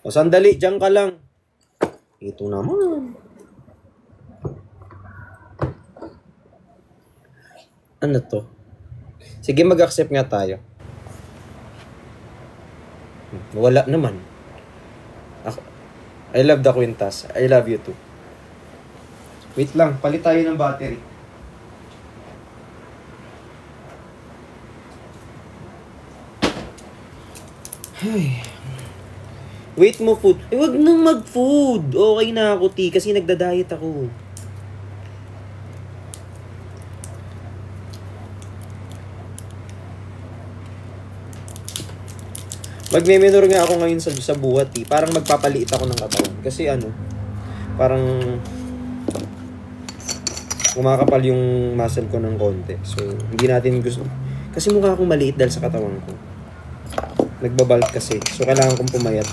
O sandali, dyan ka lang. Ito naman. Ano to? Sige, mag-accept nga tayo. Wala naman. I love the Quintas. I love you too. Wait lang, palit tayo ng battery. Ay. Wait mo, food. Eh, wag nang mag-food. Okay na ako, T. Kasi nagda-diet ako. Magme-minor nga ako ngayon sa buhat, T. Parang magpapaliit ako ng katawan. Kasi ano, parang kumakapal yung muscle ko ng konti. So, hindi natin gusto. Kasi mukha akong maliit dahil sa katawan ko. Nagbabalt kasi. So, kailangan kong pumayat.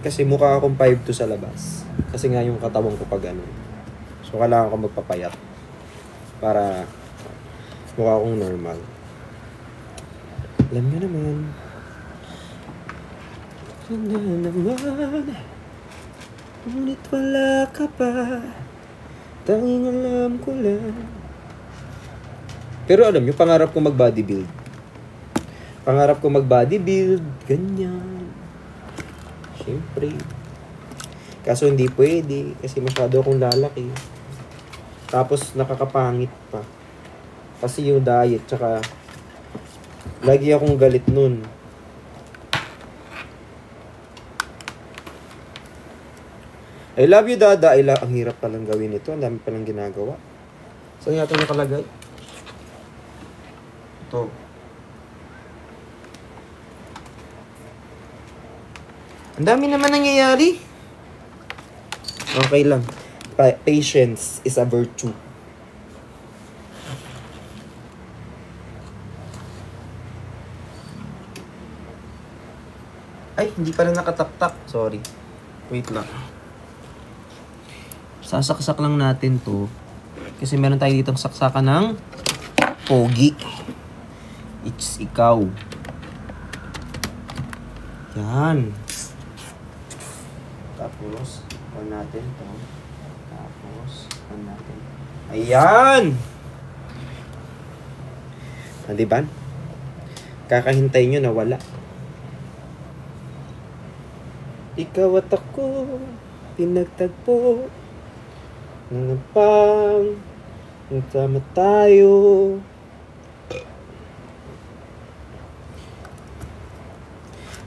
Kasi mukha akong 5'2" sa labas. Kasi nga yung katawan ko pag ano. So, kailangan ko magpapayat. Para mukha akong normal. Alam nyo naman. Sana naman. Ngunit wala ka pa. Tanging alam ko lang. Pero alam nyo, pangarap ko mag-bodybuild. Pangarap ko mag-bodybuild. Ganyan. Siyempre. Kaso hindi pwede. Kasi masyado akong lalaki. Tapos nakakapangit pa. Kasi yung diet. Tsaka lagi akong galit nun. I love you, Dada. Ang hirap palang gawin ito. Ang dami palang ginagawa. Saan yata nakalagay? Ito. Ang dami naman nangyayari. Okay lang. Patience is a virtue. Ay, hindi pala nakataktak. Sorry. Wait lang. Sasaksak lang natin to. Kasi meron tayo ditong saksakan ng pogi. It's ikaw. Yan. Tapos, on natin to. Tapos, on natin. Ayan! Diba? Kakahintay nyo na wala. Ikaw at ako, pinagtagpo. Nangapang, nagtama tayo.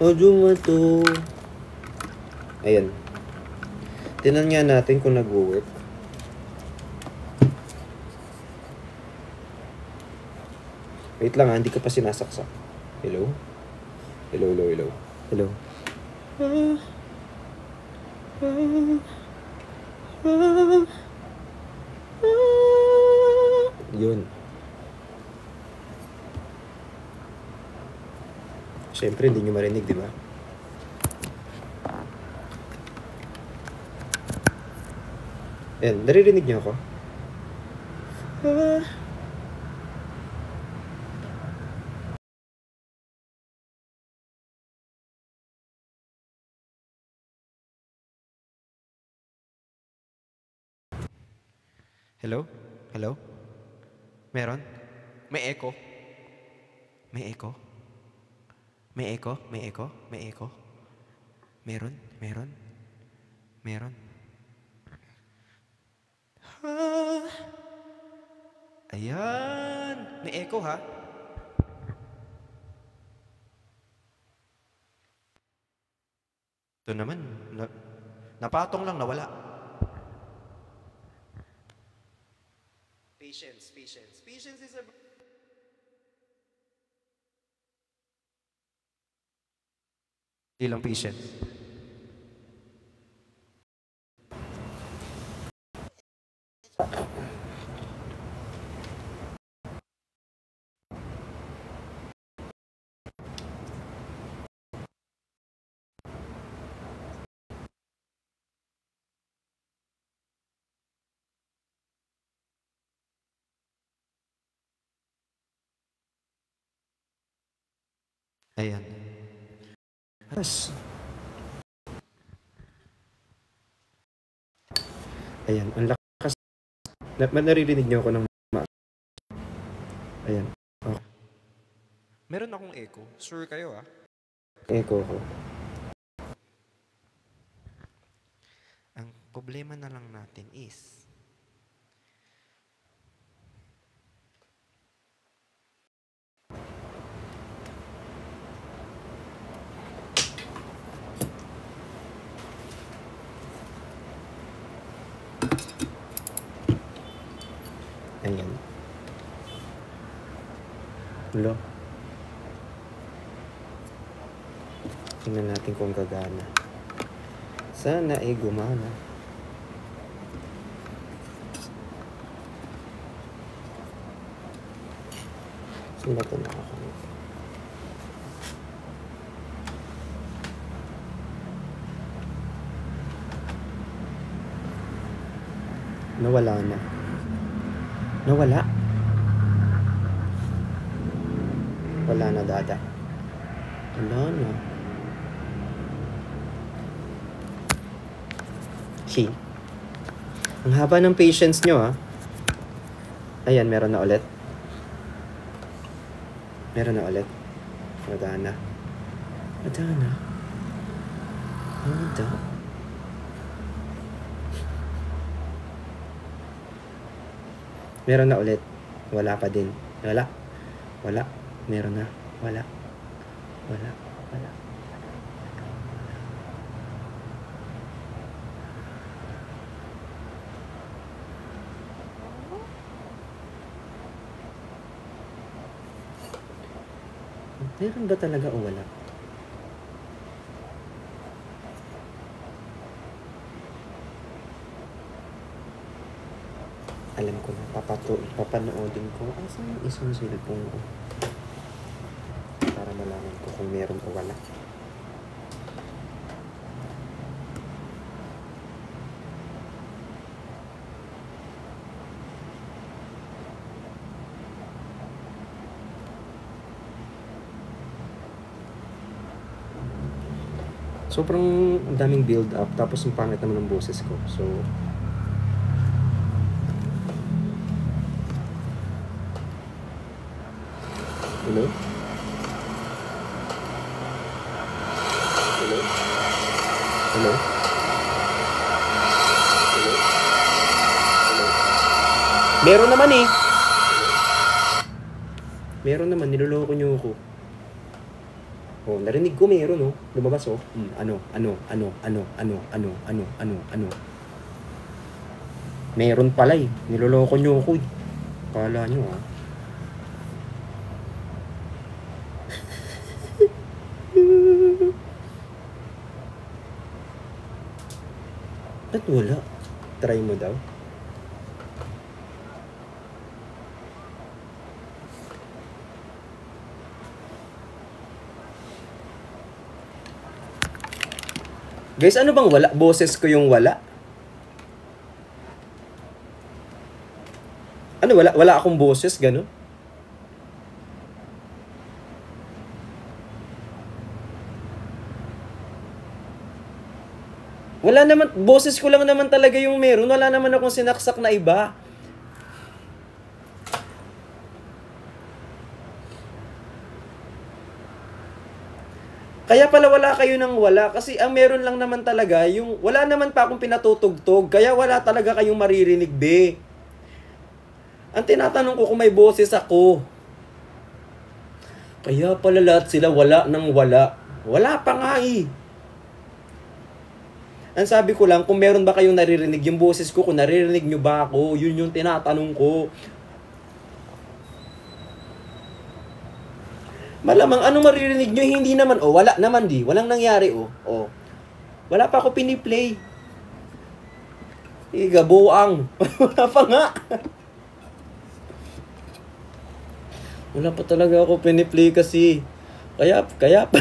O dumato. Ayan. Tinan nga natin kung nag-work. Wait lang ha, hindi ka pa sinasaksak. Hello? Hello, hello, hello. Hello? Yun. Siyempre, hindi nyo marinig, di ba? Ayan, naririnig nyo ako? Hello? Hello? Meron? May echo? May echo? May echo? May echo? May echo? Meron? Meron? Meron? Ayan! May echo ha? Ito naman, napatong lang, nawala. Patience, patience. Patience is a... Hindi lang patience. Ayan. Aras. Ayan, ang lakas. Naririnig niyo ako ng ayan. Okay. Meron akong echo. Sure kayo ah. Echo ko. Ang problema na lang natin is ayan. Hello? Tingnan natin kung gagana. Sana ay gumana. Saan ba ito nakakamit? Nawala na. Nawala. Wala na, dada. Wala na. See? Ang haba ng patience nyo, ha? Ayan, meron na ulit. Meron na ulit. Wala na. Wala na. Wala. Meron na ulit. Wala pa din. Wala. Wala. Meron na. Wala. Wala. Wala. Meron ba talaga o wala? Alam ko na, papanoodin ko. Asan yung isang cellphone ko? Para malaman ko kung meron o wala. Sobrang daming build up, tapos ang pangit naman ng boses ko. So, hello? Hello? Hello? Hello? Hello? Meron naman eh. Meron naman, niloloko niyo ako. Oh, narinig ko meron, oh. Lumabas, oh. Ano. Meron pala eh. Niloloko nyo ako eh. Kala nyo, ah. Ba't wala? Try mo daw. Guys, ano bang wala? Boses ko yung wala? Ano, wala? Wala akong boses, gano'n? Wala naman, boses ko lang naman talaga yung meron. Wala naman akong sinaksak na iba. Kaya pala wala kayo ng wala. Kasi ang meron lang naman talaga, yung wala naman pa akong pinatutugtog. Kaya wala talaga kayong maririnig, be. Ang tinatanong ko kung may boses ako. Kaya pala lahat sila wala ng wala. Wala pa nga eh. Ang sabi ko lang, kung meron ba kayong naririnig yung boses ko, kung naririnig nyo ba ako, yun yung tinatanong ko. Malamang, ano maririnig nyo? Hindi naman, wala naman di. Walang nangyari, Wala pa ako piniplay. Gabuang. Wala pa nga. Wala pa talaga ako piniplay kasi. Kaya pa.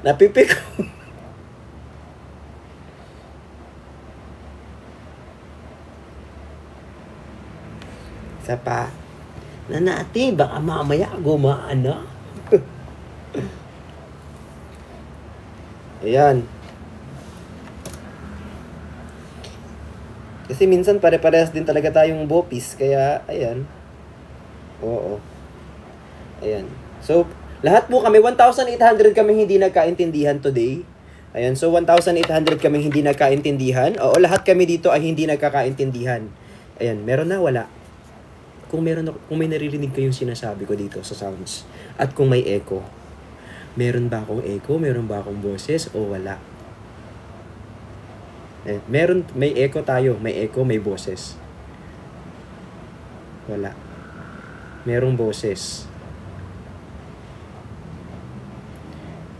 Napipik ko. Isa pa. Na natin, baka mamaya gumaan na. Ayan. Kasi minsan pare-parehas din talaga tayong bopis. Kaya, ayan. Oo. Ayan. So, lahat po kami, 1,800 kami hindi nagkaintindihan today. Ayan. So, 1,800 kami hindi nagkaintindihan. Oo, lahat kami dito ay hindi nagkakaintindihan. Ayan. Meron na, wala. Kung may naririnig kayong sinasabi ko dito sa sounds. At kung may echo. Meron ba akong echo? Meron ba akong boses? O wala? May echo tayo. May echo, may boses. Wala. Merong boses.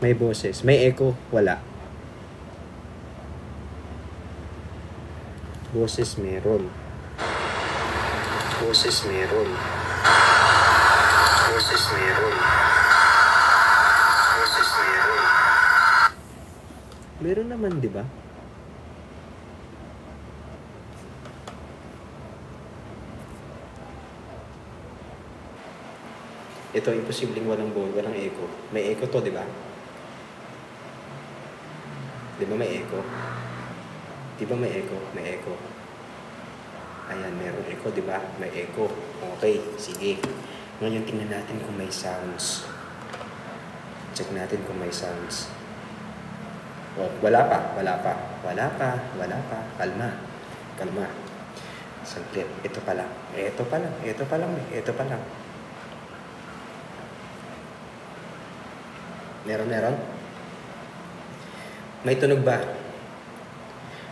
May boses. May echo, wala. Boses meron. Boses meron. Boses meron. Boses meron. Meron naman, di ba? Ito, imposibleng walang echo. May echo to, di ba? Di ba may echo? Di ba may echo? May echo. Ayan, meron echo, di ba? May echo. Okay, sige. Ngayon, tingnan natin kung may sounds. Check natin kung may sounds. Wala pa. Kalma. Saglit. Ito pa lang. Meron? May tunog ba?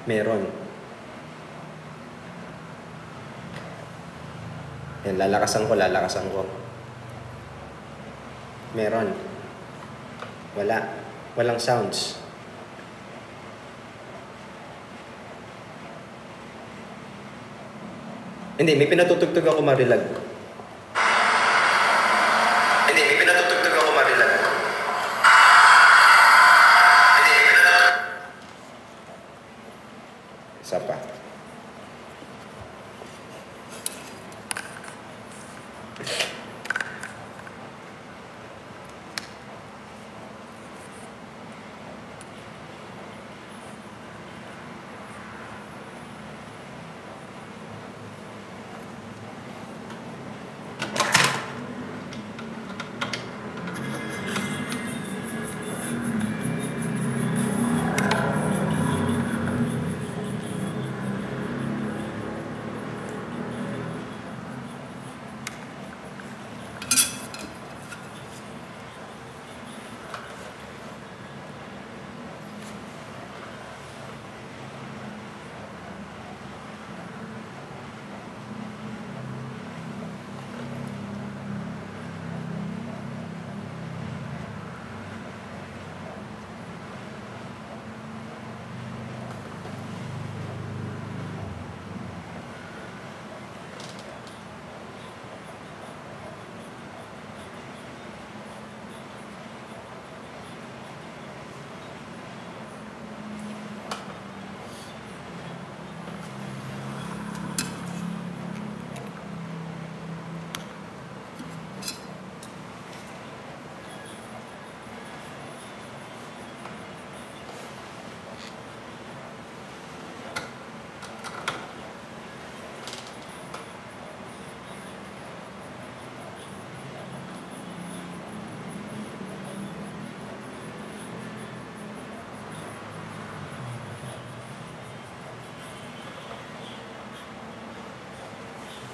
Meron. Yan, lalakasan ko. Meron. Wala. Walang sounds. Hindi, may pinatutugtog ako marilag. Isa pa.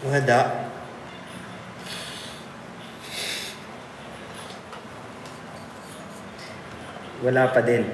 Wala. Wala pa din.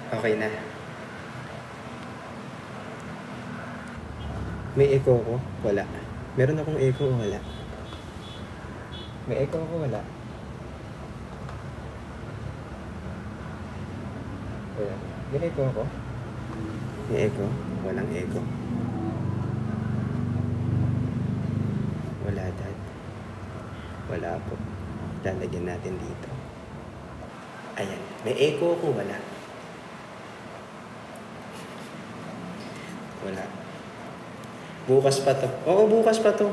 Okay na. May echo ko? Wala. Meron akong echo o wala? May echo ako, wala. Wala. May echo ako? May echo? Walang echo. Wala, Dad. Wala po. Lalagyan natin dito. Ayan. May echo ko, wala. Wala. Bukas pa to. Oo, bukas pa to.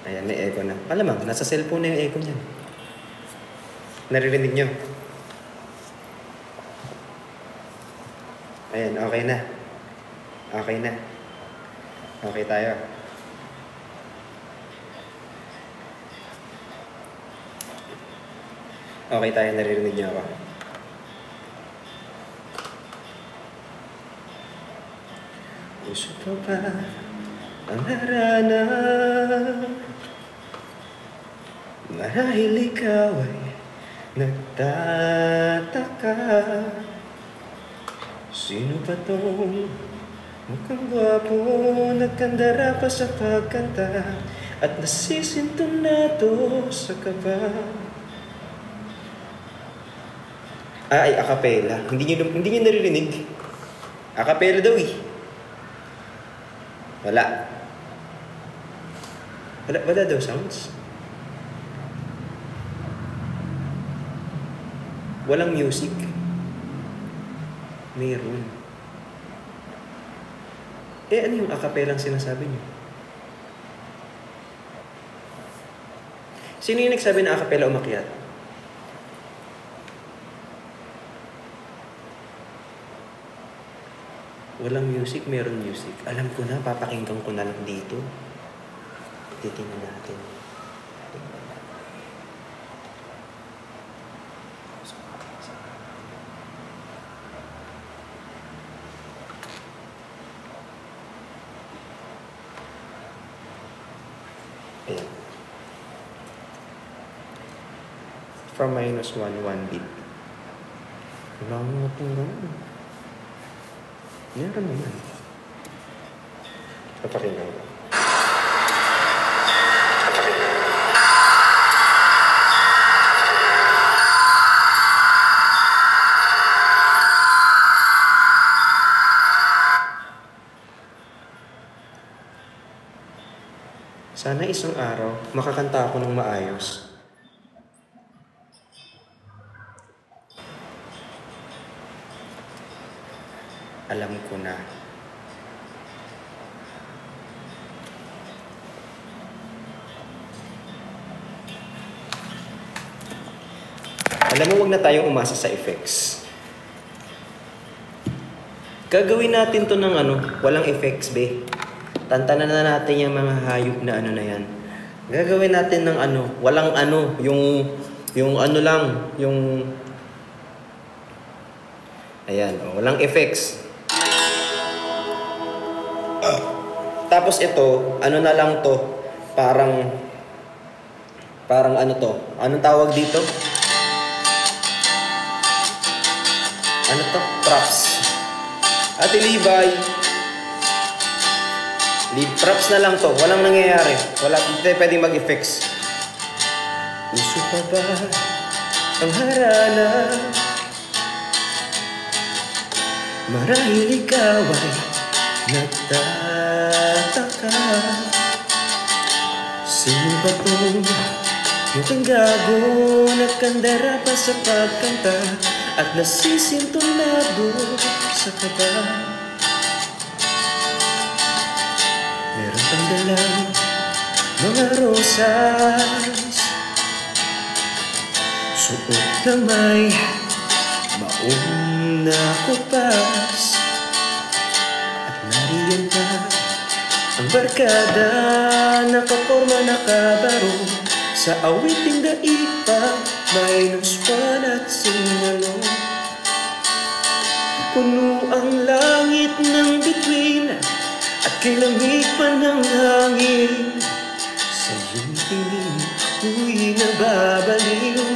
Ayan, may echo na. Alamang, nasa cellphone na yung echo niyan. Naririnig nyo? Ayan, okay na. Okay na. Okay tayo. Okay tayo, naririnig nyo ako. Gusto ko ba ang harana? Marahil ikaw ay nagtataka. Sino ba tong mukhang gwapo, nagkandara pa sa pagkanta at nasisintonado sa kaba? Ay, akapela. Hindi nyo naririnig. Akapela daw eh. Wala. Wala daw sounds. Walang music. Meron. Ano yung akapelang sinasabi niyo? Sino yung nagsabi na akapela umakyat? Walang music, meron music. Alam ko na, papakinggan ko na lang dito. Titingnan natin. Ayan. From -1, 1 beat. Wala mo itong gano'n. Meron naman. Papakinggan ko. Sana isang araw, makakanta ako ng maayos. Alam ko na. Alam mo, wag na tayong umasa sa effects. Gagawin natin to ng walang effects, be. Tantanan na natin yung mga hayop na na yan. Gagawin natin ng walang yung lang, yung... Ayan, walang effects. Tapos ito, ano na lang to, parang ano to, anong tawag dito? Ano to? Props. Ate Levi, props na lang to, walang nangyayari, wala, hindi pwedeng mag-effects. Puso pa ba ang harana? Marahil ikaw ay nagtataka. Sino ba tong mukhang gago, nagkandara pa sa pagkanta at nasisintonado sa kaba? Meron pang dalang mga rosas, suot na may maong na kupas, at nariyan pa ang barkada, nakaporma nakabaro sa awiting daigpang may nuspan at singalo. Puno ang langit ng bituin at kay lamig pa ng hangin. Sa iyong tingin ako'y nababaliw,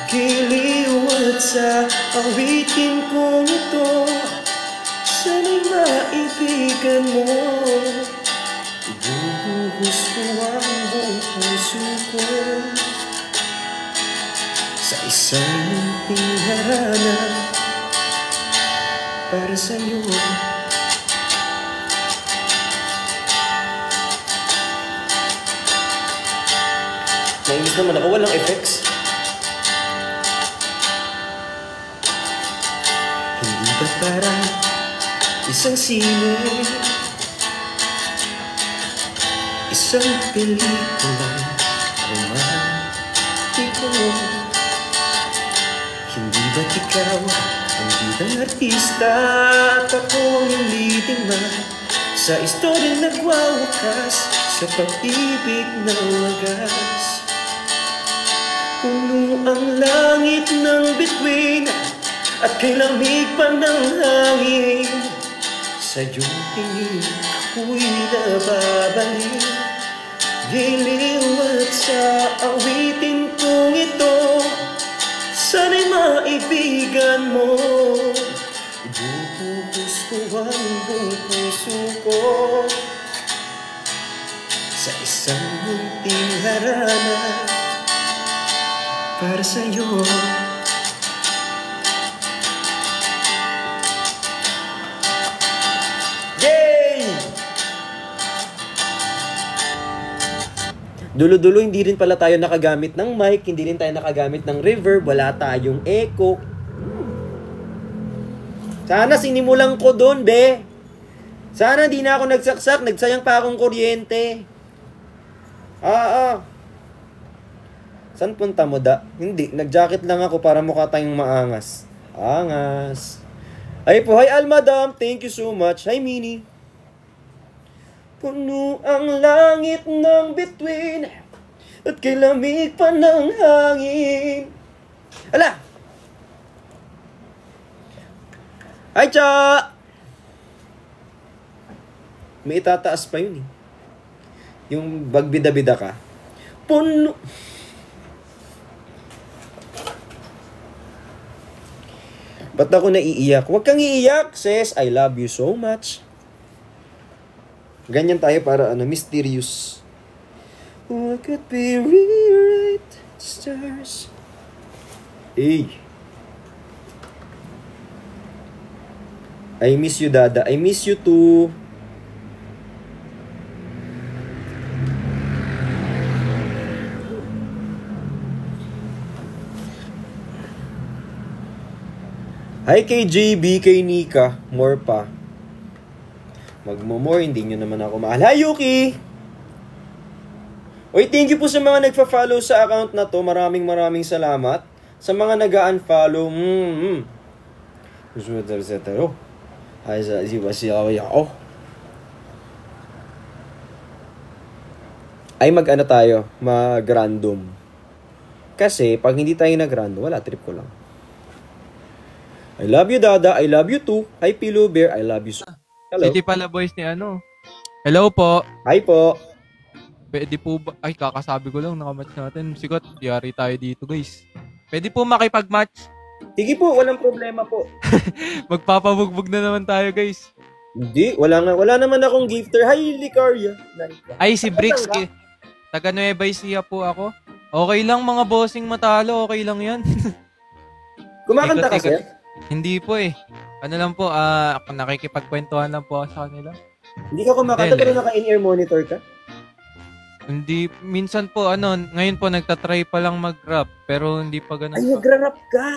giliw at sa awitin kong ito, sana'y maibigan mo. Ibubuhos ko ang buong puso ko sa isang munting harana para sa'yo. Nainis naman ako, walang effects. Hindi ba parang isang sine, isang pelikulang romantiko? Hindi ba't ikaw ang bidang artista at ako ang leading man sa istoryang nagwawakas sa pag-ibig na wagas? Puno ang langit ng bituin at kay lamig pa ng hangin. Sa iyong tingin ako'y nababaliw, giliw at sa awitin kong ito, sana'y maibigan mo. Ibubuhos ko ang buong puso ko sa isang munting harana para sa'yo. Yay! Dulo-dulo, hindi rin pala tayo nakagamit ng mic, hindi rin tayo nakagamit ng reverb, wala tayong echo. Sana sinimulan ko doon, be. Sana di na ako nagsaksak, nagsayang pa akong kuryente. Saan punta mo, da? Hindi, nag-jacket lang ako para mukha tayong maangas. Angas. Ay po, hi Almadam, thank you so much. Hi Mini. Puno ang langit ng bituin at kay lamig pa ng hangin. Ala! Hi Cha! May itataas pa yun eh. Yung bagbida-bida ka. Puno... Ba't ako naiiyak? Huwag kang iiyak, sis. I love you so much. Ganyan tayo para mysterious. What could be rewrite stars? Hey. I miss you, Dada. I miss you too. Hi kay JB, kay Nika, more pa. Magmo-more, hindi nyo naman ako mahal. Hi Yuki! Oy, thank you po sa mga nagfa-follow sa account na to. Maraming salamat. Sa mga nag-unfollow, ay mag-ano tayo, mag-random. Kasi, pag hindi tayo nag-random, wala, trip ko lang. I love you, Dada. I love you too. Hi, Pillow Bear. I love you so. Hello. City pala boys ni Hello po. Hi po. Pwede po ba? Ay, kakasabi ko lang, nakamatch natin. Sigot, yari tayo dito, guys. Pwede po makipag-match. Sige po, walang problema po. Magpapabugbog na naman tayo, guys. Hindi, wala naman akong gifter. Hi, Licaria. Ay, si Saan Bricks, ka? taga Nueva Ecija po ako. Okay lang, mga bossing matalo. Okay lang yan. Kumakanta ka, Ikot-ikot. sir? Hindi po eh. Ano lang po, nakikipagkwentuhan lang po ako sa kanila. Hindi ka kumakanta pero Dele. naka-in-ear monitor ka? Hindi, minsan po, ngayon po, nagtatry pa lang mag-rap. Pero hindi pa ganun Ay, pa. nagra-rap ka.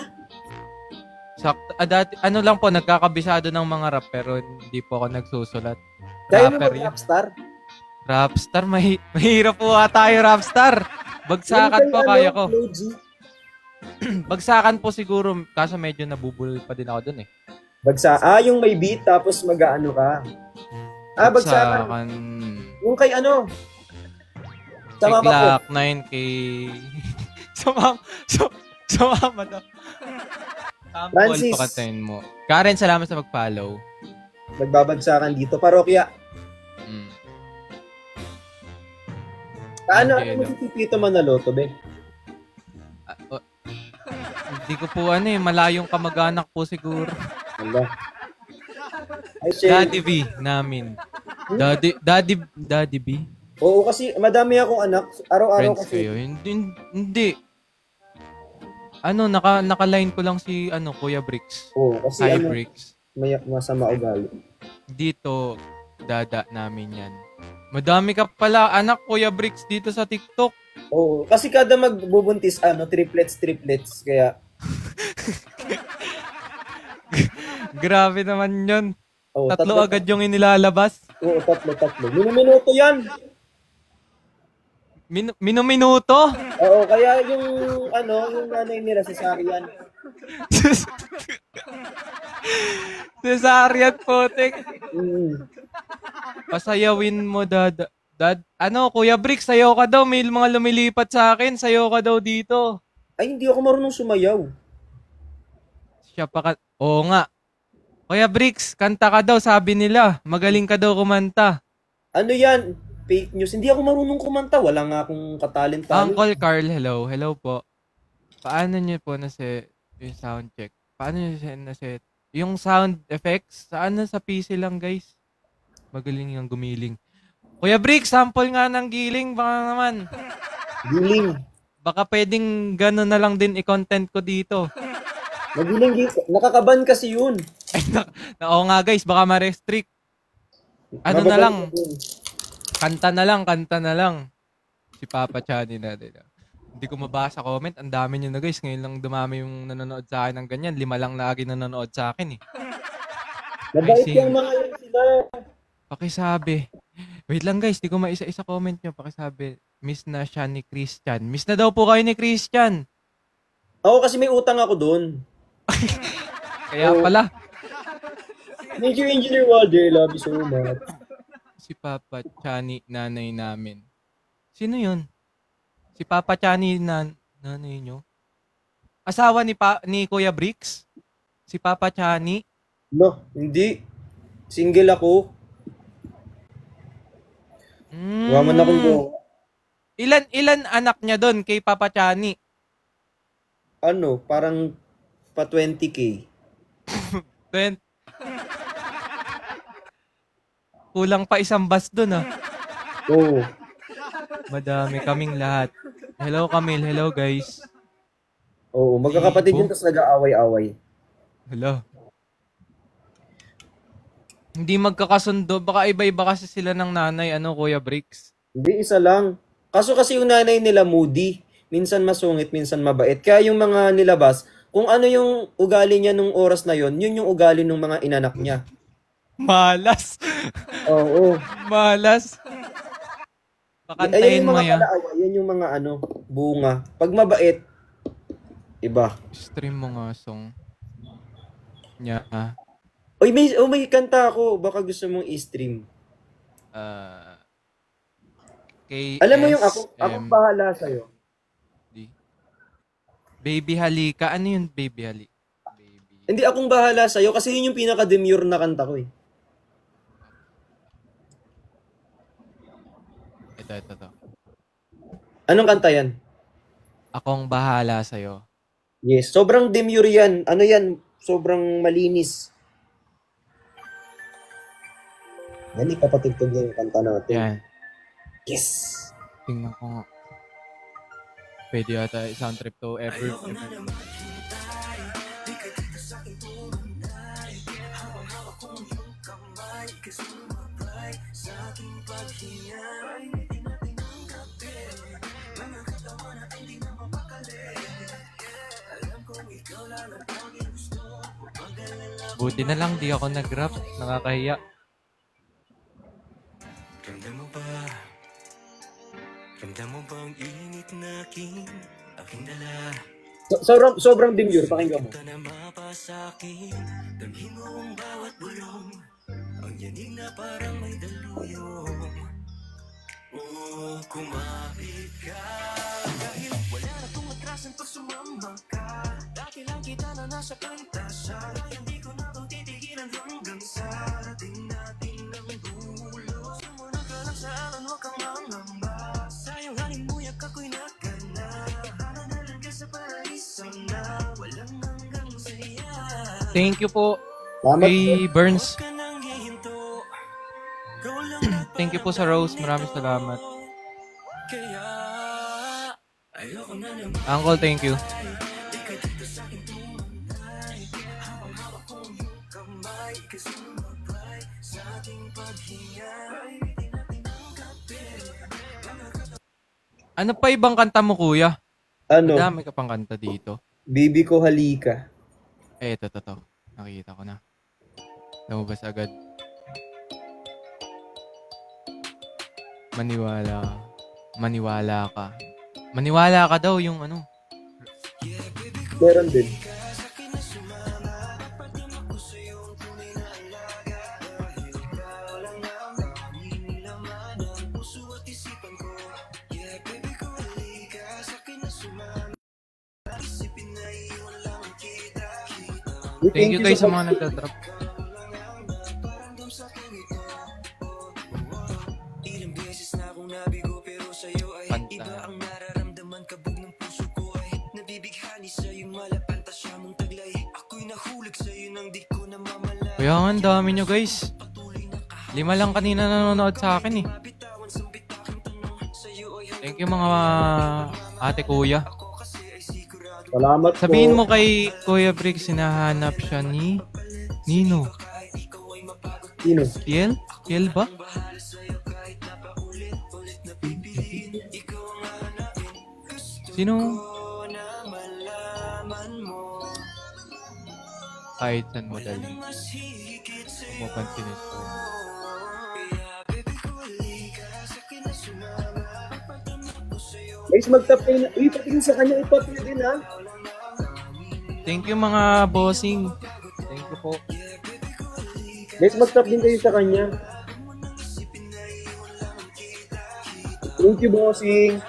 Sakto, dati, lang po, nagkakabisado ng mga rap, pero hindi po ako nagsusulat. Kaya mo Rapper yun. mag-rapstar? Rapstar, mahirap po tayo, Rapstar. Bagsakan po, kaya ko. Flow G. Bagsakan po siguro, kaso medyo nabubulol pa din ako dun eh. Yung may beat tapos mag-ano ka. Bagsakan. Bagsakan. Yung kay ano? Kay Sa mama ko. Glock 9, kay... sa mama daw. Sample, Francis. pakantayin mo. Karen, salamat sa mag-follow. Nagbabagsakan dito. Parokya. Mm. Ano Okay, mo si Tito Manaloto, be? Hindi ko po malayong kamag-anak po siguro. Wala. Ay, Shell. Daddy V namin. Daddy B? Oo, kasi madami akong anak. Araw-araw Friends kasi. kayo? Hindi. Naka-line ko lang si Kuya Bricks. Oo, kasi Hi Bricks. may masama ugali. Dito, dada namin yan. Madami ka pala anak, Kuya Bricks, dito sa TikTok. Oo, kasi kada magbubuntis, triplets. Kaya, Grabe naman yun. tatlo agad yung inilalabas. Oo, tatlo. Minuto yan. Minuto? Oo, kaya yung nanay nila, cesarean. Cesarean potek. Mm. Pasayawin mo, dad. Kuya Bricks, sayaw ka daw. May mga lumilipat sa akin. Sayaw ka daw dito. Ay, hindi ako marunong sumayaw. Oo nga. Kuya Bricks, kanta ka daw, sabi nila. Magaling ka daw kumanta. Ano yan? Fake news. Hindi ako marunong kumanta. Wala nga akong katalent. Uncle Carl, hello. Hello po. Paano niyo po na-set yung sound check? Paano niyo na-set? Yung sound effects, saan na sa PC lang, guys? Magaling yung gumiling. Kuya Bricks, sample nga ng giling. Baka naman. Giling. Baka pwedeng gano'n na lang din i-content ko dito. Magiling. Nakakaban kasi yun. Oo nga guys, baka ma-restrict. Ano na lang? Kanta na lang. Si Papa Chani natin. Hindi ko mabasa comment. Ang dami nyo na guys. Ngayon lang dumami yung nanonood sa akin ng ganyan. 5 lang lagi nanonood sa akin eh. Mabait yung mga yun sila. Pakisabi. Wait lang guys, di ko maisa-isa comment nyo. Pakisabi. Miss na siya ni Christian. Miss na daw po kayo ni Christian. Ako kasi may utang ako doon. Kaya pala. Major Engineer Walder, love you so much. Si Papa Chani, nanay namin. Sino yun? Si Papa Chani, nanay nyo? Asawa ni Kuya Bricks? Si Papa Chani? No, hindi. Single ako. Waman akong go. Ilan anak niya doon kay Papa Chani? Parang pa 20K. 20. Kulang pa isang bus doon ah. Oo. Madami kaming lahat. Hello Camille, hello guys. Oo, magkakapatid yun tapos nag-aaway-away. Hello. Hindi magkakasundo. Baka iba-iba kasi sila ng nanay, Kuya Bricks. Hindi, isa lang. Kaso kasi yung nanay nila moody. Minsan masungit, minsan mabait. Kaya yung mga nilabas, kung ano yung ugali niya nung oras na yon, yun yung ugali ng mga inanak niya. Malas. Oo. Malas. Pakantayin mo yan. Yan yung mga bunga. Pag mabait, iba. Stream mo nga song. Nya. Oy, may kanta ako. Baka gusto mong i-stream. Alam mo yung ako bahala sa'yo. Baby Halika. Ano yun, Baby Halika? Hindi, akong bahala sa'yo kasi yun yung pinaka-demure na kanta ko eh. Ito. Anong kanta yan? Akong bahala sa'yo. Yes, sobrang demure yan. Ano yan? Sobrang malinis. Yan, ipapatugtog yung kanta natin. Yan. Yes! Tingnan ko nga. Pwede yata sound trip to ever. Buti na lang di ako nag-rap. Nakakahiya. Ramdam mo ba? Ramdam mo ba ang init na aking dala? Sobrang demure, pakinggan mo. Ito na mapasakin, damhin mo ang bawat bulong. Ang yanig na parang may daluyong. Oh, kumapit ka. Dahil wala na itong atrasan pag sumama ka. Dati lang kita na nasa pantasya. Hindi ko na ito titigilan hanggang sa ating natin ng dulo. Sumunod ka lang sa alan, huwag kang mangamba. Sayang halimuyak ako'y nagkana. Hananalan ka sa paraiso na walang hanggang saya. Thank you po Salamat kay Burns. Huwag ka nang hihinto. Ikaw lang Thank you po sa Rose. Maraming salamat. kaya ayoko na naman. Uncle, thank you. Ano pa ibang kanta mo, kuya? Ano? Madami ka pang kanta dito. Bibi ko halika. Ito. Nakikita ko na. Lumabas agad. Maniwala ka. Maniwala ka daw yung ano. Meron din. Thank you guys sa mga nagtatrap. Ilang beses na akong nabigo pero sa'yo ay iba ang nararamdaman. Kabog ng puso ko ay nabibighani sa iyong malapantasya mong taglay. Ako'y nahulog sa'yo nang di ko namamalay. Kaya nga, ang dami nyo guys. 5 lang kanina nanonood sa akin eh. Thank you mga ate kuya. Salamat po. Sabihin mo kay Kuya Briggs, sinahanap siya ni Nino. Sino? Kiel? Kiel ba? Sino? Kahit saan mo dali. Kung mapansin ito. Guys, mag-tap kayo na. Uy, patingin sa kanya. Ipap nyo din, ha? Thank you mga bossing. Thank you po. Guys, mag-tap din kayo sa kanya. Thank you, bossing.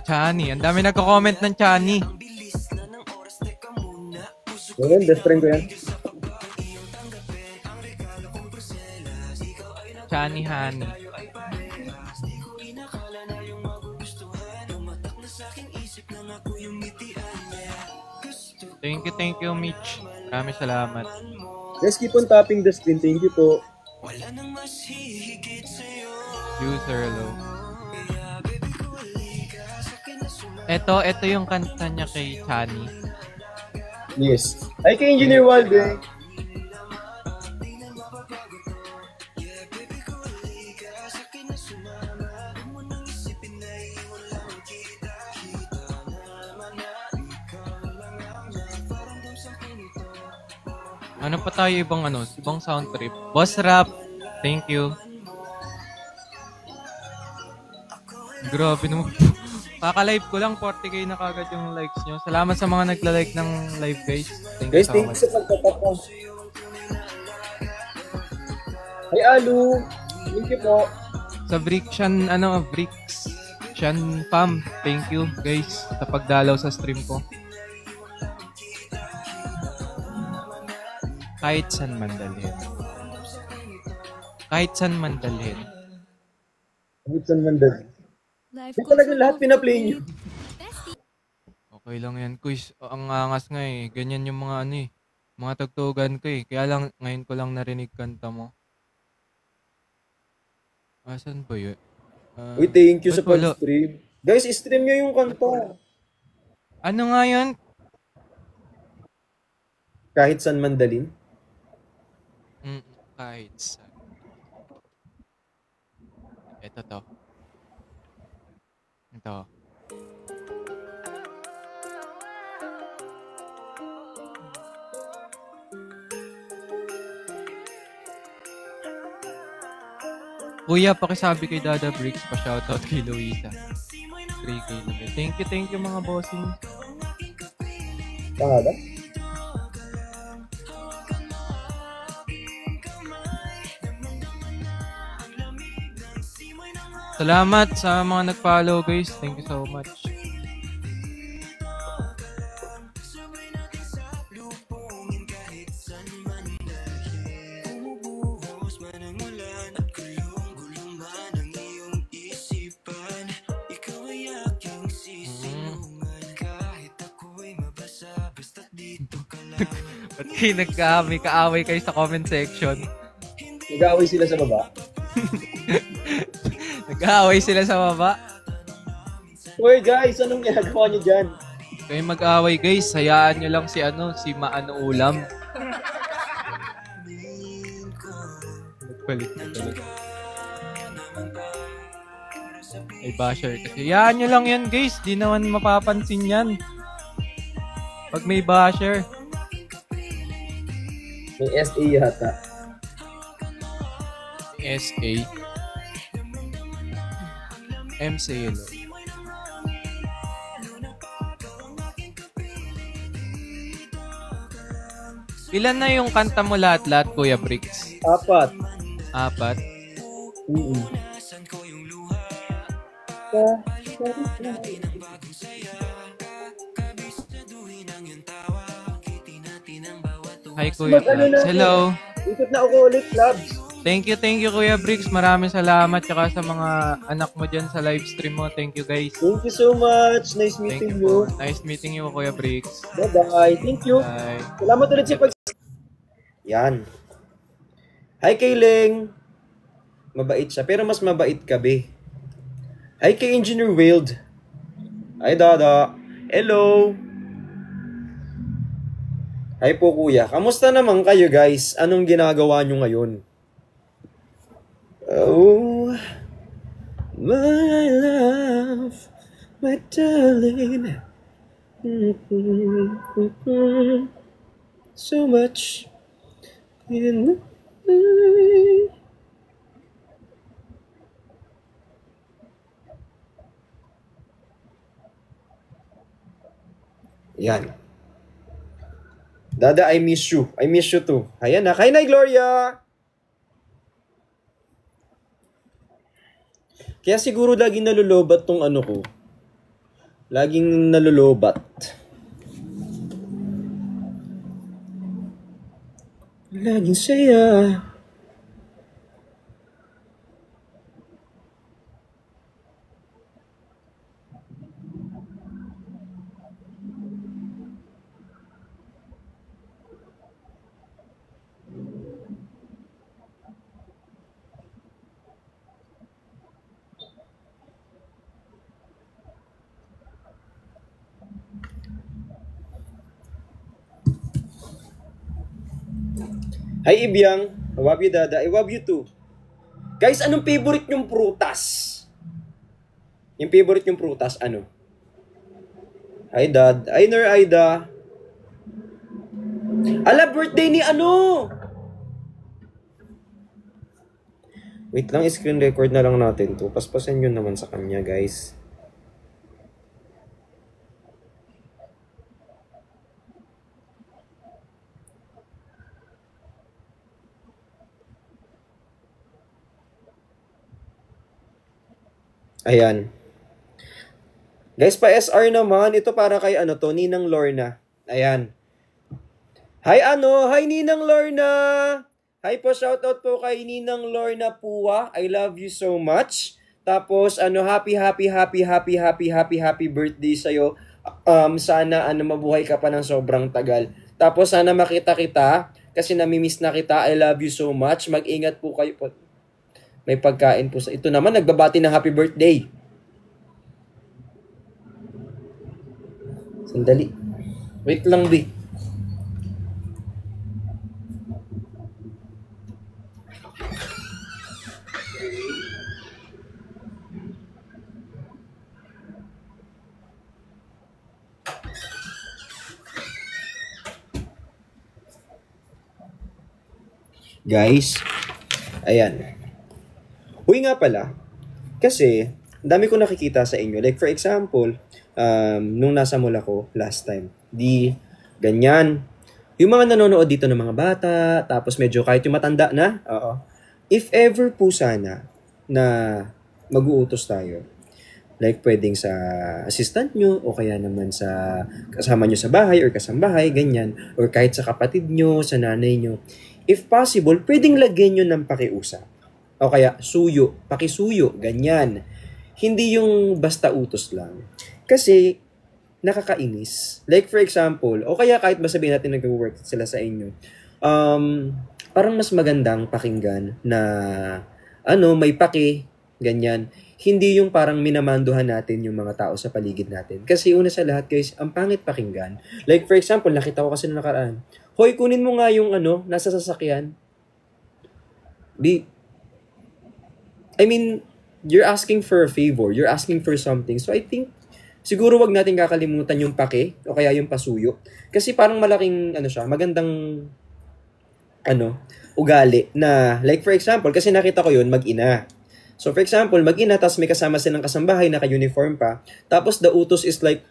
Chani. Ang dami nagko-comment ng Chani. Yan, best friend ko yan. Chani Hani. Thank you, Mitch. Maraming salamat. Guys, keep on tapping the screen. Thank you po. User low. Ito yung kanta niya kay Chani. Yes. Ay, kay Engineer Walde. Ano pa tayo ibang sound trip? Boss Rap, thank you. Grabe naman. Kaka-live ko lang, 40k na kagad yung likes nyo. Salamat sa mga nagla-like ng live, guys. Thank you Guys, so thank you much. sa pagtatap mo. Hi, Alu. Thank you po. Sa Brickshan Fam, thank you, guys, sa pagdalaw sa stream ko. Kahit saan man dalhin. Kahit saan man dalhin. Kahit saan man dali. Yung talagang lahat pinaplay nyo. Okay lang yan, quiz. Ang angas nga eh. Ganyan yung mga ano eh. Mga tugtugan ko eh. Kaya lang, ngayon ko lang narinig kanta mo. Asan ba yun? Uy, thank you Ba't sa wala? pag-stream. Guys, stream nyo yung kanta. Ano nga yun? Kahit saan man dalhin. Kahit saan. Ito to. Ito. Kuya, pakisabi kay Dada Bricks pa shoutout kay Luisa. 3K naman. Thank you mga bossing. Pangalan? Salamat sa mga nag-follow guys. Thank you so much. Ba't kayo kaaway kayo sa comment section? Nag-aaway sila sa baba. Nag-aaway sila sa baba. Uy guys, anong ginagawa nyo dyan? Kayo mag-aaway guys, hayaan nyo lang si si Maano Ulam. Nagpalit na talaga. Ay basher kasi. Hayaan nyo lang yan guys, di naman mapapansin yan. Pag may basher. May SA yata. SA. MCL. Ilan na yung kanta mo lahat-lahat, Kuya Bricks? 4. 4? Hi, Kuya Bricks. Hello. Ikot na ako ulit, Labs. Thank you, Kuya Bricks. Maraming salamat tsaka sa mga anak mo dyan sa live stream mo. Thank you, guys. Thank you so much. Nice Thank meeting you you. po. Nice meeting you, Kuya Bricks. Bye-bye. Thank you. Bye. Salamat ulit sa pag... Yan. Hi, Kayleng. Mabait siya, pero mas mabait ka, be. Hi, kay Engineer Wild. Hi, Dada. Hello. Hi po, Kuya. Kamusta naman kayo, guys? Anong ginagawa nyo ngayon? Oh, my love, my darling. So much in Yan. Dada, I miss you. I miss you too. Ayan na. Kay na, Gloria! Kaya siguro laging nalulobat tong ano ko. Laging nalulobat. Laging saya. Hi, Ibyang. I love you, Dada. I love you too. Guys, anong favorite nyong prutas? Yung favorite nyong prutas, ano? Hi, Dad. Hi, Nur Aida. Ala, birthday ni ano? Wait lang, screen record na lang natin to. Paspasan yun naman sa kanya, guys. Ayan. Guys, pa SR naman. Ito para kay ano to, Ninang Lorna. Ayan. Hi Ninang Lorna. Hi po, shoutout po kay Ninang Lorna Puwa. I love you so much. Tapos happy birthday sa'yo. Sana mabuhay ka pa ng sobrang tagal. Tapos sana makita kita kasi namimiss na kita. I love you so much. Mag-ingat po kayo po. May pagkain po sa ito naman nagbabati ng happy birthday. Sandali. Wait lang, di. Guys, ayan. Uy nga pala, kasi dami ko nakikita sa inyo. Like for example, nung nasa mall ako last time, di ganyan. Yung mga nanonood dito ng mga bata, tapos medyo kahit yung matanda na, if ever po sana na mag-uutos tayo, like pwedeng sa assistant nyo, o kaya naman sa kasama nyo sa bahay or kasambahay, ganyan, or kahit sa kapatid nyo, sa nanay nyo, if possible, pwedeng lagyan nyo ng pakiusap. O kaya, suyo, pakisuyo, ganyan. Hindi yung basta utos lang. Kasi, nakakainis. Like for example, o kaya kahit ba sabihin natin nag-work sila sa inyo, parang mas magandang pakinggan na, may paki, ganyan. Hindi yung parang minamanduhan natin yung mga tao sa paligid natin. Kasi una sa lahat, guys, ang pangit pakinggan. Like for example, nakita ko kasi na nakaraan, hoy, kunin mo nga yung nasa sasakyan. You're asking for a favor. You're asking for something. So I think, siguro wag natin kakalimutan yung pake o kaya yung pasuyo. Kasi parang malaking, magandang, ugali na, like for example, kasi nakita ko yun, mag-ina. So for example, mag-ina, tapos may kasama silang kasambahay, naka-uniform pa. Tapos the utos is like,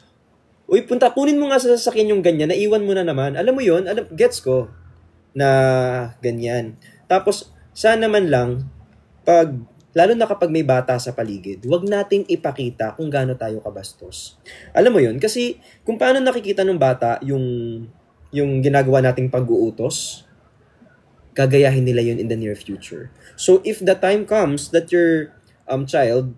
uy, kunin mo nga sa sasakyan yung ganyan, naiwan mo na naman. Alam mo yun, gets ko na ganyan. Tapos, sana man lang, lalo na kapag may bata sa paligid, wag nating ipakita kung gaano tayo kabastos. Alam mo yun, kasi kung paano nakikita ng bata yung ginagawa nating pag-uutos, gagayahin nila yun in the near future. So, if the time comes that your child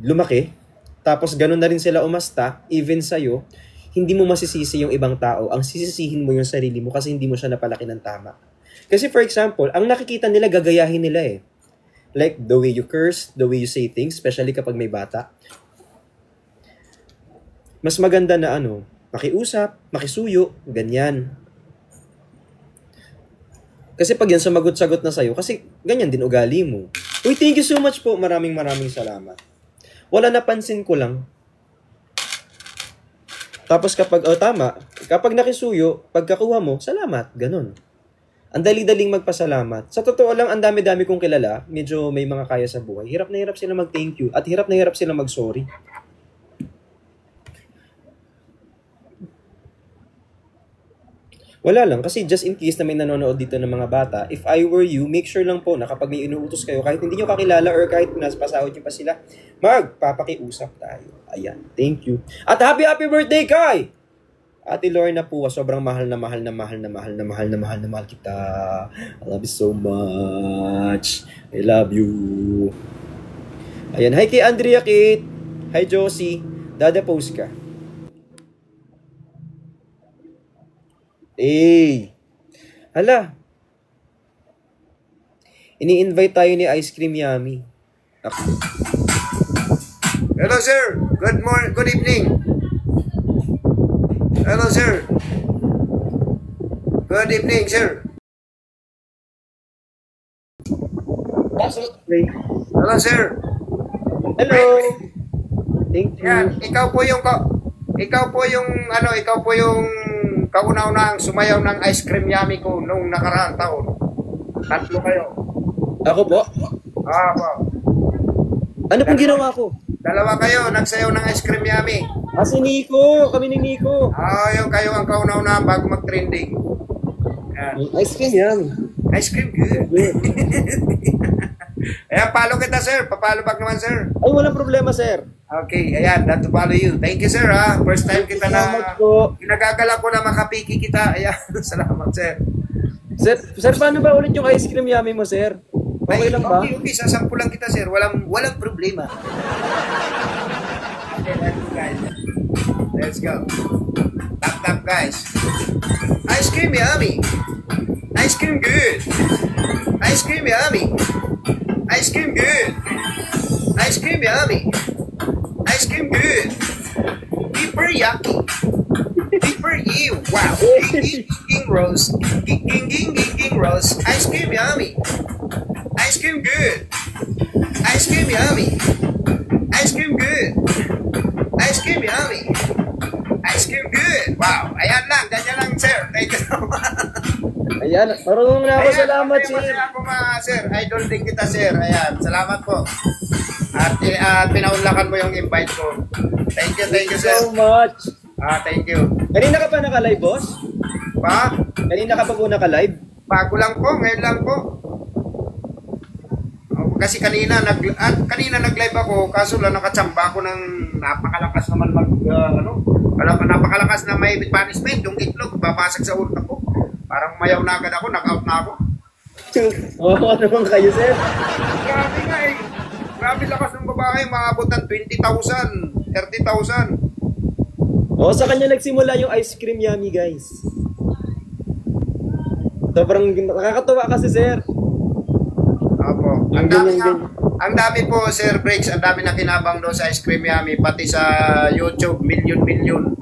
lumaki, tapos ganun na rin sila umasta, even sa'yo, hindi mo masisisi yung ibang tao. Ang sisisihin mo yung sarili mo kasi hindi mo siya napalaki ng tama. Kasi for example, ang nakikita nila, gagayahin nila eh. Like the way you curse, the way you say things, especially kapag may bata. Mas maganda na makiusap, makisuyo, ganyan. Kasi pag yan sumagot-sagot na sa'yo, kasi ganyan din ugali mo. Uy, thank you so much po. Maraming salamat. Wala, napansin ko lang. Tapos kapag nakisuyo, pagkakuha mo, salamat, ganun. Ang dali-daling magpasalamat. Sa totoo lang, ang dami-dami kong kilala, medyo may mga kaya sa buhay. Hirap na hirap sila mag-thank you at hirap na hirap sila mag-sorry. Wala lang, kasi just in case na may nanonood dito ng mga bata, if I were you, make sure lang po na kapag may inuutos kayo, kahit hindi nyo kakilala or kahit pasahod nyo pa sila, magpapakiusap tayo. Ayan, thank you. At happy birthday, Kai! Ate Lorna po, sobrang mahal na mahal kita. I love you so much. I love you. Ayan, hi kay Andrea Kate. Hi Josie. Dada post ka. Hala. Ini-invite tayo ni Ice Cream Yummy. Hello sir. Good evening. Hello sir. Good evening sir. Hello sir. Hello. Thank you. Yan, ikaw po yung kauna-unang sumayaw ng Ice Cream Yummy ko nung nakaraang taon. Tatlo kayo. Ako po? Wow. Ano pong ginawa ko? Dalawa kayo, nagsayaw ng Ice Cream Yummy. Si Nico. Kami ni Nico. Yung kayo ang kauna-una bago mag-trending. Yan. Ice Cream Yummy. Ice cream, good. Ayan, follow kita, sir. Papalo back naman, sir. Ay, walang problema, sir. Okay, ayan, that to follow you. Thank you, sir, ha. First time kita Salamat na, po. pinagagala ko na makapiki kita. Ayan, salamat, sir. Sir, paano ba ulit yung ice cream yummy mo, sir? Okay lang ba? Okay, sasampu lang kita, sir. Walang problema. Okay, let's go, guys. Let's go. Tap, guys. Ice cream yummy. Ice cream good. Ice cream yummy. Ice cream good. Ice cream yummy. Ice cream good. Deeper yucky. Deeper ew. Wow. Ging rose. Ging rose. Ice cream yummy. Ice cream good. Ice cream yummy. Ice cream good. Ice cream yummy. Ice cream good. Wow. Ayan lang. Ganyan lang, sir. Thank you so much. Ayan, marunong na ako. Salamat, sir. Sir. Idol din kita, sir. Ayan. Salamat po. At pinaunlakan mo yung invite ko. Thank you, sir. So much. Thank you. Kanina ka pa naka-live, boss? Pa? Kanina ka pa po naka-live? Bago lang po, ngayon lang po. Kasi kanina nag-live ako, kaso lang nakachamba ako ng napakalakas naman napakalakas na may punishment, yung itlog, babasag sa utak ko. Parang mayaw na agad ako, knock-out na ako. Oo, naman kayo, sir. Grabe nga eh. Grabe lakas ng babae, maabot ng 20,000, 30,000. Oo, sa kanya nagsimula yung ice cream yummy, guys. Sobrang nakakatuwa kasi, sir. Opo. Ang dami po, Sir Briggs, ang dami na kinabang doon sa ice cream yummy, pati sa YouTube, million.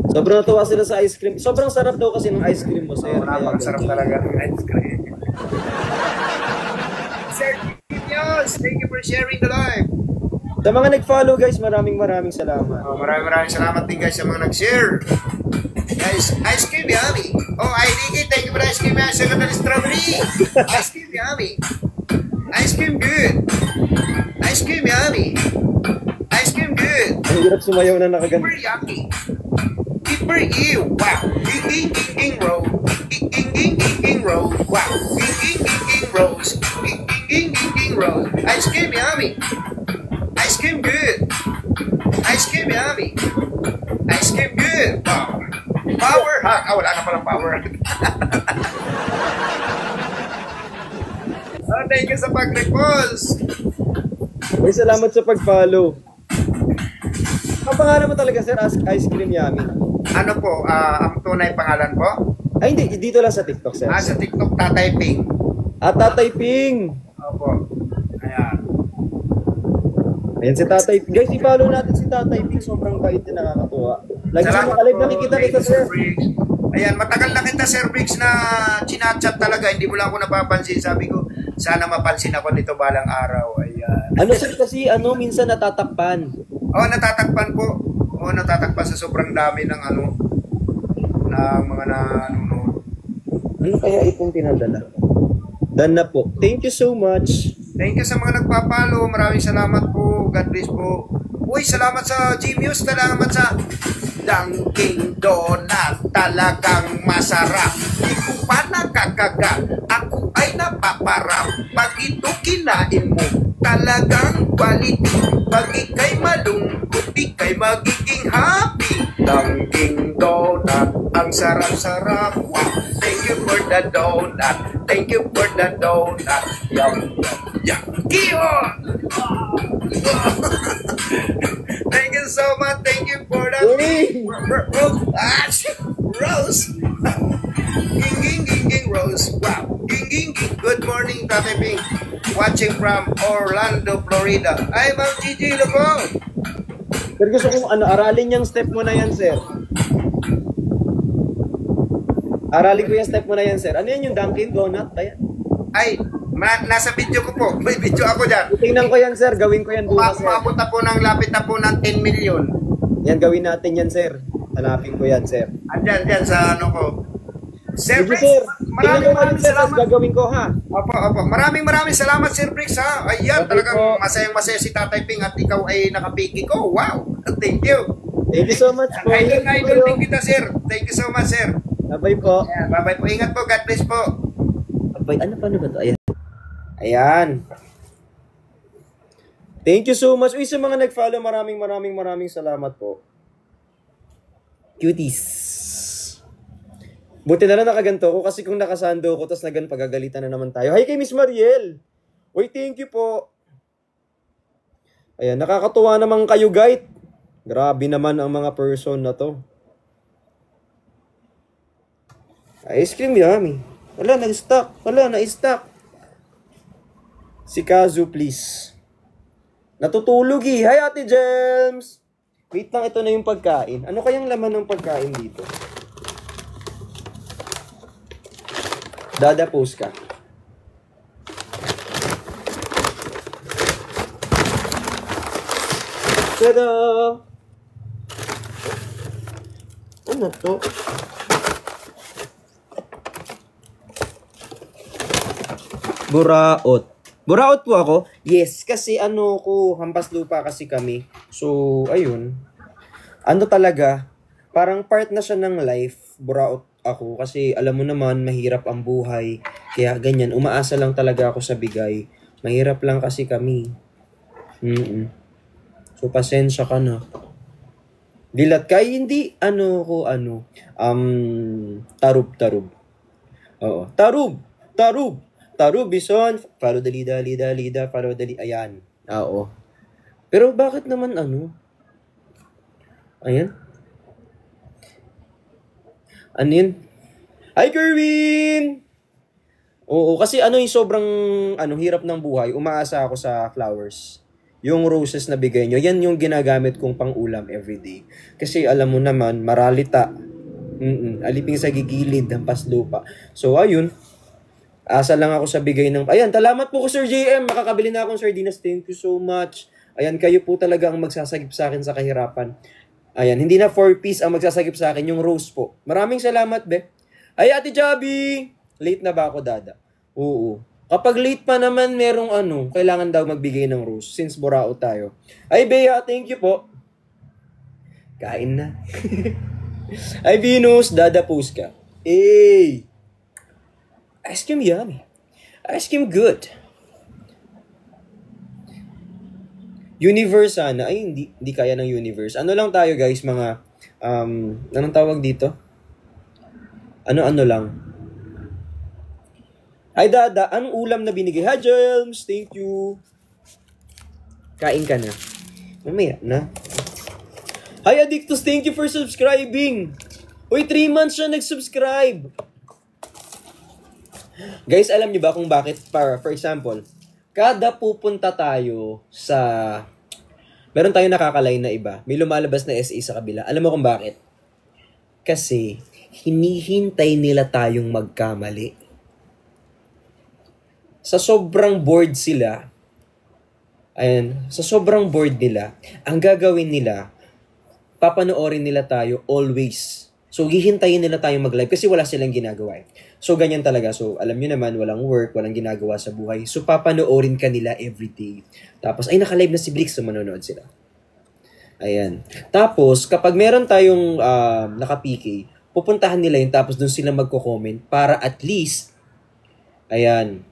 Sobrang natuwa sila sa ice cream. Sobrang sarap daw kasi ng ice cream mo, sir. Napakasarap talaga ng ice cream. Sir News, thank you for sharing the live. Sa mga nag-follow, guys, maraming salamat. Maraming salamat din, guys, sa mga nag-share. Guys, ice cream yummy. Oh, IDK, thank you for the ice cream yummy. Second na strawberry. Ice cream yummy. Ice cream good. Ice cream yummy. Ice cream good. Ang hirap sumayaw na nakaganto. Super yucky. Super ew. Wow. Ging roll. Ging roll. Wow. Ging rolls. Ging rolls. Ice cream yummy. Ice cream good. Ice cream yummy. Ice cream good. Wow. Power hack. Wala na palang power hack. Thank you sa pag-repost. Ay, salamat sa pag-follow. Ang pangalan mo talaga, sir, Ice Cream Yummy? Ano po, ang tunay pangalan po? Ay, hindi. Dito lang sa TikTok, sir. Sa TikTok, Tatay Ping. Tatay Ping. Opo. Ayan. Ayan si Tatay Ping. Guys, i-follow natin si Tatay Ping. Sobrang bait na nakakatuwa. Lagi sa Salamat makalive po. nakikita Thank kita, you, sir. Briggs. Ayan, matagal na kita, Sir Briggs, na chinachat talaga. Hindi mo lang ako napapansin. Sabi ko, sana mapansin ako nito balang araw. Ayan. Ano, sir, kasi minsan natatakpan. Natatakpan po. Natatakpan sa sobrang dami ng ng mga nanonood. Ano kaya itong tinadala? Done na po. Thank you so much. Thank you sa mga nagpapalo. Maraming salamat po. God bless po. Uy, salamat sa Genius. Salamat sa Dunkin' Donut. Talagang masarap. Di ko pa nakakaga. Ako ay napaparap. Pag ito kinain mo, talagang quality. Pag ika'y malungkot, ika'y magiging happy. Dunkin' Donut. Ang sarap-sarap. Wow. Thank you for the donut. Thank you for the donut. Yum, yum, yum. Kiyon! Thank you so much. Thank you for that. Rose. Ging Rose. Wow. Ging. Good morning, Tatay Ping. Watching from Orlando, Florida. Ay, Ma'am Gigi Lubong. Sir, gusto kong aralin yung step mo na yan, sir. Aralin ko yung step mo na yan, sir. Ano yan yung Dunkin' Donut? Ayan. Ay, nasa video ko po. May video ako dyan. Tingnan ko yan, sir. Gawin ko yan bukas, sir. Umabot na po ng lapit na po ng 10 million. Yan, gawin natin yan, sir. Hanapin ko yan, sir. Andyan sa ano ko. Sir Sige, Briggs, sir. maraming Sir, salamat. gagawin ko, ha? Opo. Maraming salamat, Sir Briggs, ha. Ayan, Okay talagang po. masayang-masaya si Tatay Ping at ikaw ay nakapiki ko. Wow. Thank you. Thank you so much po. Idol din kita, sir. Thank you so much, sir. Bye po. Ayan, bye-bye po. Ingat po. God bless po. Abay, paano ba to? Ayan. Ayan. Thank you so much. Uy, sa mga nag-follow, maraming salamat po. Cuties. Buti na lang nakaganto ko kasi kung nakasando ko tapos pagagalitan na naman tayo. Hi kay Miss Mariel. Uy, thank you po. Ayan, nakakatuwa naman kayo, guys. Grabe naman ang mga person na to. Ice cream yummy. Wala, na-stock. Si Kazu, please. Natutulog eh. Hi, Ate Gems! Wait lang, ito na yung pagkain. Ano kayang laman ng pagkain dito? Dada, post ka. Tada! Ano to? Buraot po ako? Yes, kasi hampas lupa kasi kami. So, ayun. Ano talaga, parang part na siya ng life, buraot ako. Kasi alam mo naman, mahirap ang buhay. Kaya ganyan, umaasa lang talaga ako sa bigay. Mahirap lang kasi kami. So, pasensya ka na. Dilat ka, hindi, tarub. Oo, tarub, bison, paro dali, ayan. Oo. Pero bakit naman ayan? Ano yun? Hi, Kerwin! Oo, kasi yung sobrang, hirap ng buhay, umaasa ako sa flowers. Yung roses na bigay nyo, yan yung ginagamit kong pang-ulam everyday. Kasi alam mo naman, maralita. Aliping sa gigilid, hampas lupa. So, ayun. Asa lang ako sa bigay ng... Ayan, salamat po ko, Sir JM. Makakabili na akong sardinas. Thank you so much. Ayan, kayo po talaga ang magsasagip sa akin sa kahirapan. Ayan, hindi na 4-piece ang magsasagip sa akin, yung rose po. Maraming salamat, be. Ay, Ate Jabi! Late na ba ako, Dada? Oo. Kapag late pa naman, merong kailangan daw magbigay ng rose since burao tayo. Ay, Bea, thank you po. Kain na. Ay, Venus, Dada, post ka. Hey! Ice cream yummy. Ice cream good. Universe sana. Ay, hindi kaya ng universe. Ano lang tayo, guys, mga, anong tawag dito? Ano lang. Ay, Dada, anong ulam na binigay? Hi, James! Thank you. Kain ka na. Mamaya na. Hi, Addictus! Thank you for subscribing! Uy, 3 months siya nag-subscribe! Guys, alam niyo ba kung bakit? For example, kada pupunta tayo sa... Meron tayong nakakalay na iba. May lumalabas na SE sa kabila. Alam mo kung bakit? Kasi, hinihintay nila tayong magkamali. Sa sobrang bored nila, ang gagawin nila, papanoorin nila tayo always. So, hihintayin nila tayong mag-live kasi wala silang ginagawa. So, ganyan talaga. So, alam nyo naman, walang work, walang ginagawa sa buhay. So, papanoorin ka nila everyday. Tapos, ay, naka-live na si Blix, so manonood sila. Ayan. Tapos, kapag meron tayong naka-PK, pupuntahan nila yun, tapos doon sila magko-comment para at least, ayan,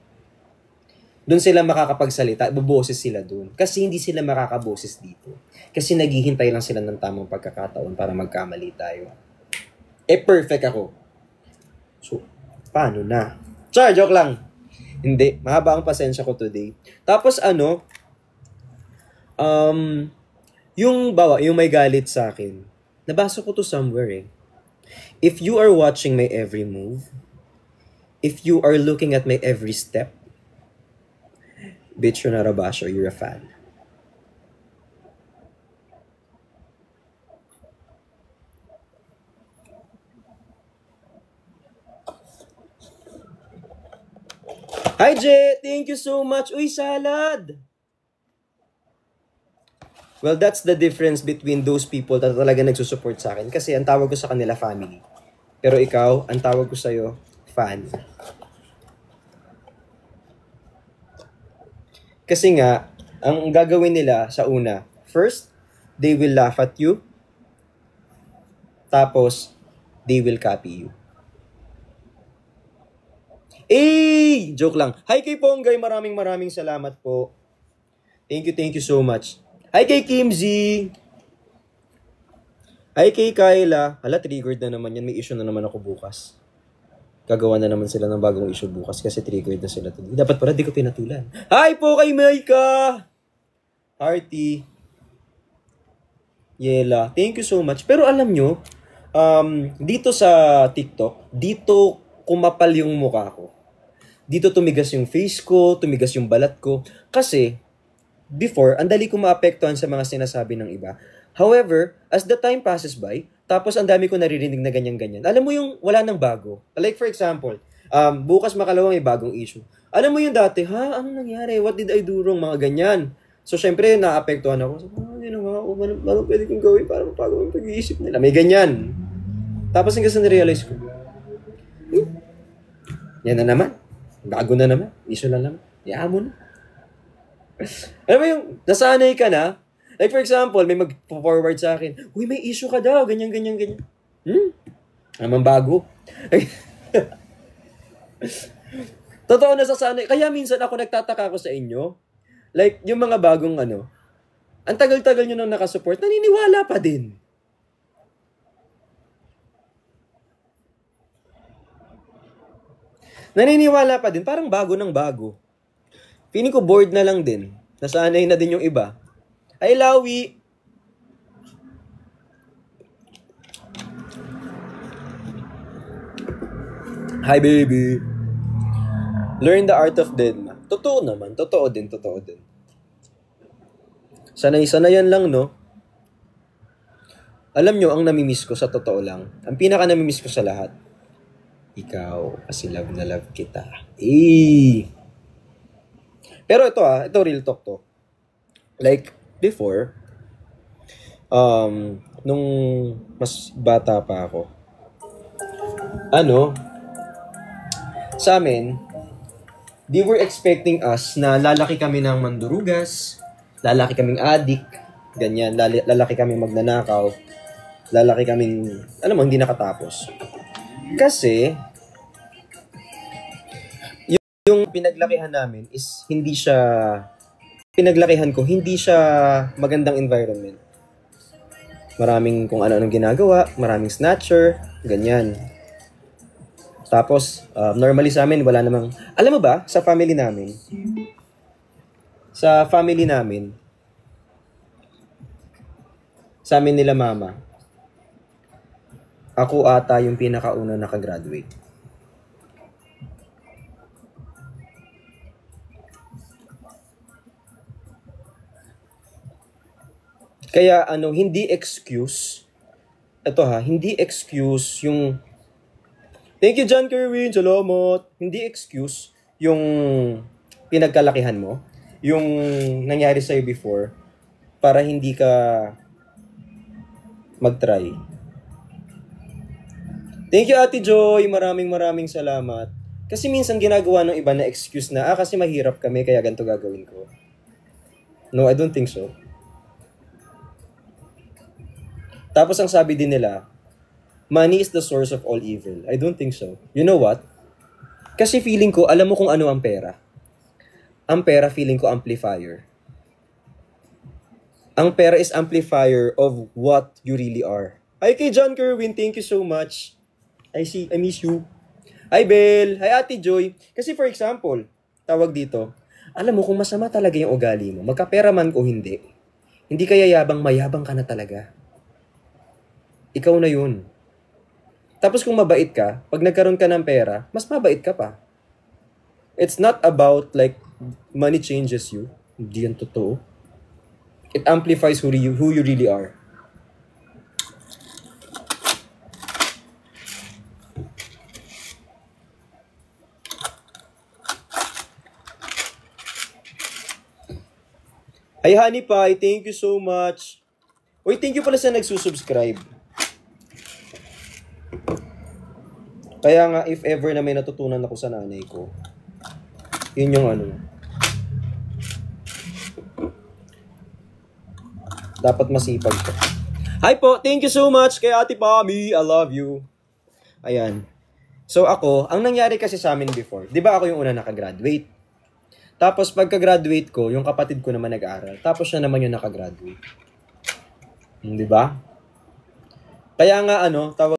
doon sila makakapagsalita, buboses sila doon. Kasi hindi sila makakaboses dito. Kasi naghihintay lang sila ng tamang pagkakataon para magkamali tayo. Perfect ako. So, paano na? Char, joke lang. Hindi, mahaba ang pasensya ko today. Tapos yung may galit sa akin, nabasa ko to somewhere eh. If you are watching my every move, if you are looking at my every step, bitch, you're not a basher, you're a fan. Hi, Jay! Thank you so much! Uy, salad! Well, that's the difference between those people na talaga nagsusupport sa akin. Kasi ang tawag ko sa kanila, family. Pero ikaw, ang tawag ko sa'yo, fan. Kasi nga, ang gagawin nila sa una, first, they will laugh at you. Tapos, they will copy you. Joke lang. Hi kay Ponggay, maraming salamat po. Thank you so much. Hi kay Kimzy. Hi kay Kyla. Hala, triggered na naman yan. May issue na naman ako bukas. Gagawa na naman sila ng bagong issue bukas kasi triggered na sila. Dapat pala di ko pinatulan. Hi po kay Maika. Hearty. Yela. Thank you so much. Pero alam nyo, dito sa TikTok, dito kumapal yung mukha ko. Dito tumigas yung face ko, tumigas yung balat ko. Kasi, before, ang dali ko maapektuhan sa mga sinasabi ng iba. However, as the time passes by, tapos ang dami ko naririnig na ganyan-ganyan. Alam mo yung wala nang bago. Like for example, bukas makalawang may bagong issue. Alam mo yung dati, ha? Ano nangyari? What did I do wrong? Mga ganyan. So, syempre, naapektuhan ako. So, ginawa ko, ano pwede kong gawin para mapago yung pag-iisip nila? May ganyan. Tapos hanggang sa na-realize ko, yan na naman. Bago na naman. Issue na naman. Yaan mo na. Alam mo yung, nasanay ka na, like for example, may mag-forward sa akin, uy, may issue ka daw, ganyan. Naman bago. Totoo, nasasanay. Kaya minsan ako nagtataka ko sa inyo, like, yung mga bagong ang tagal-tagal nyo nang nakasupport, naniniwala pa din. Naniniwala pa din, parang bago ng bago. Feeling ko bored na lang din. Nasanay na din yung iba. Ay, Lawi! Hi, baby! Learn the art of Denma. Totoo naman. Totoo din. Sanay-sanayan lang, no? Alam nyo, ang namimiss ko sa totoo lang, ang pinaka namimiss ko sa lahat, ikaw, kasi love na love kita. Pero ito real talk to. Like, before, nung mas bata pa ako, sa amin, they were expecting us na lalaki kami ng mandurugas, lalaki kaming adik, ganyan, lalaki kaming magnanakaw, lalaki kaming, hindi nakatapos. Kasi, yung pinaglakihan namin is hindi siya magandang environment. Maraming kung ano-anong ginagawa, maraming snatcher, ganyan. Tapos, normally sa amin, wala namang, alam mo ba, sa family namin, sa amin nila mama, ako ata yung pinakauna nakagraduate. Kaya hindi excuse yung thank you John Kerwin, salamat. Hindi excuse yung pinagkalakihan mo, yung nangyari sa'yo before para hindi ka mag-try. Thank you Ate Joy, maraming salamat. Kasi minsan ginagawa ng iba na excuse na kasi mahirap kami kaya ganito gagawin ko. No, I don't think so. Tapos ang sabi din nila, money is the source of all evil. I don't think so. You know what? Kasi feeling ko, alam mo kung ano ang pera. Ang pera, feeling ko, amplifier. Ang pera is amplifier of what you really are. Hi kay John Kerwin, thank you so much. I miss you. Hi Bel, hi Ate Joy. Kasi for example, tawag dito, alam mo kung masama talaga yung ugali mo, magkapera man o hindi ka yayabang, mayabang ka na talaga. Ikaw na yun. Tapos kung mabait ka, pag nagkaroon ka ng pera, mas mabait ka pa. It's not about like money changes you. Hindi yan totoo. It amplifies who you really are. Hi Honey Pie, thank you so much. Uy, thank you pala sa nagsusubscribe. Kaya nga, if ever na may natutunan ako sa nanay ko, yun yung dapat masipag ka. Hi po, thank you so much kay Ate Pami, I love you. Ayan. So ako, ang nangyari kasi sa amin before, di ba ako yung una nakagraduate? Tapos pagka-graduate ko, yung kapatid ko naman nag-aaral. Tapos siya naman yung nakagraduate. Di ba? Kaya nga tawag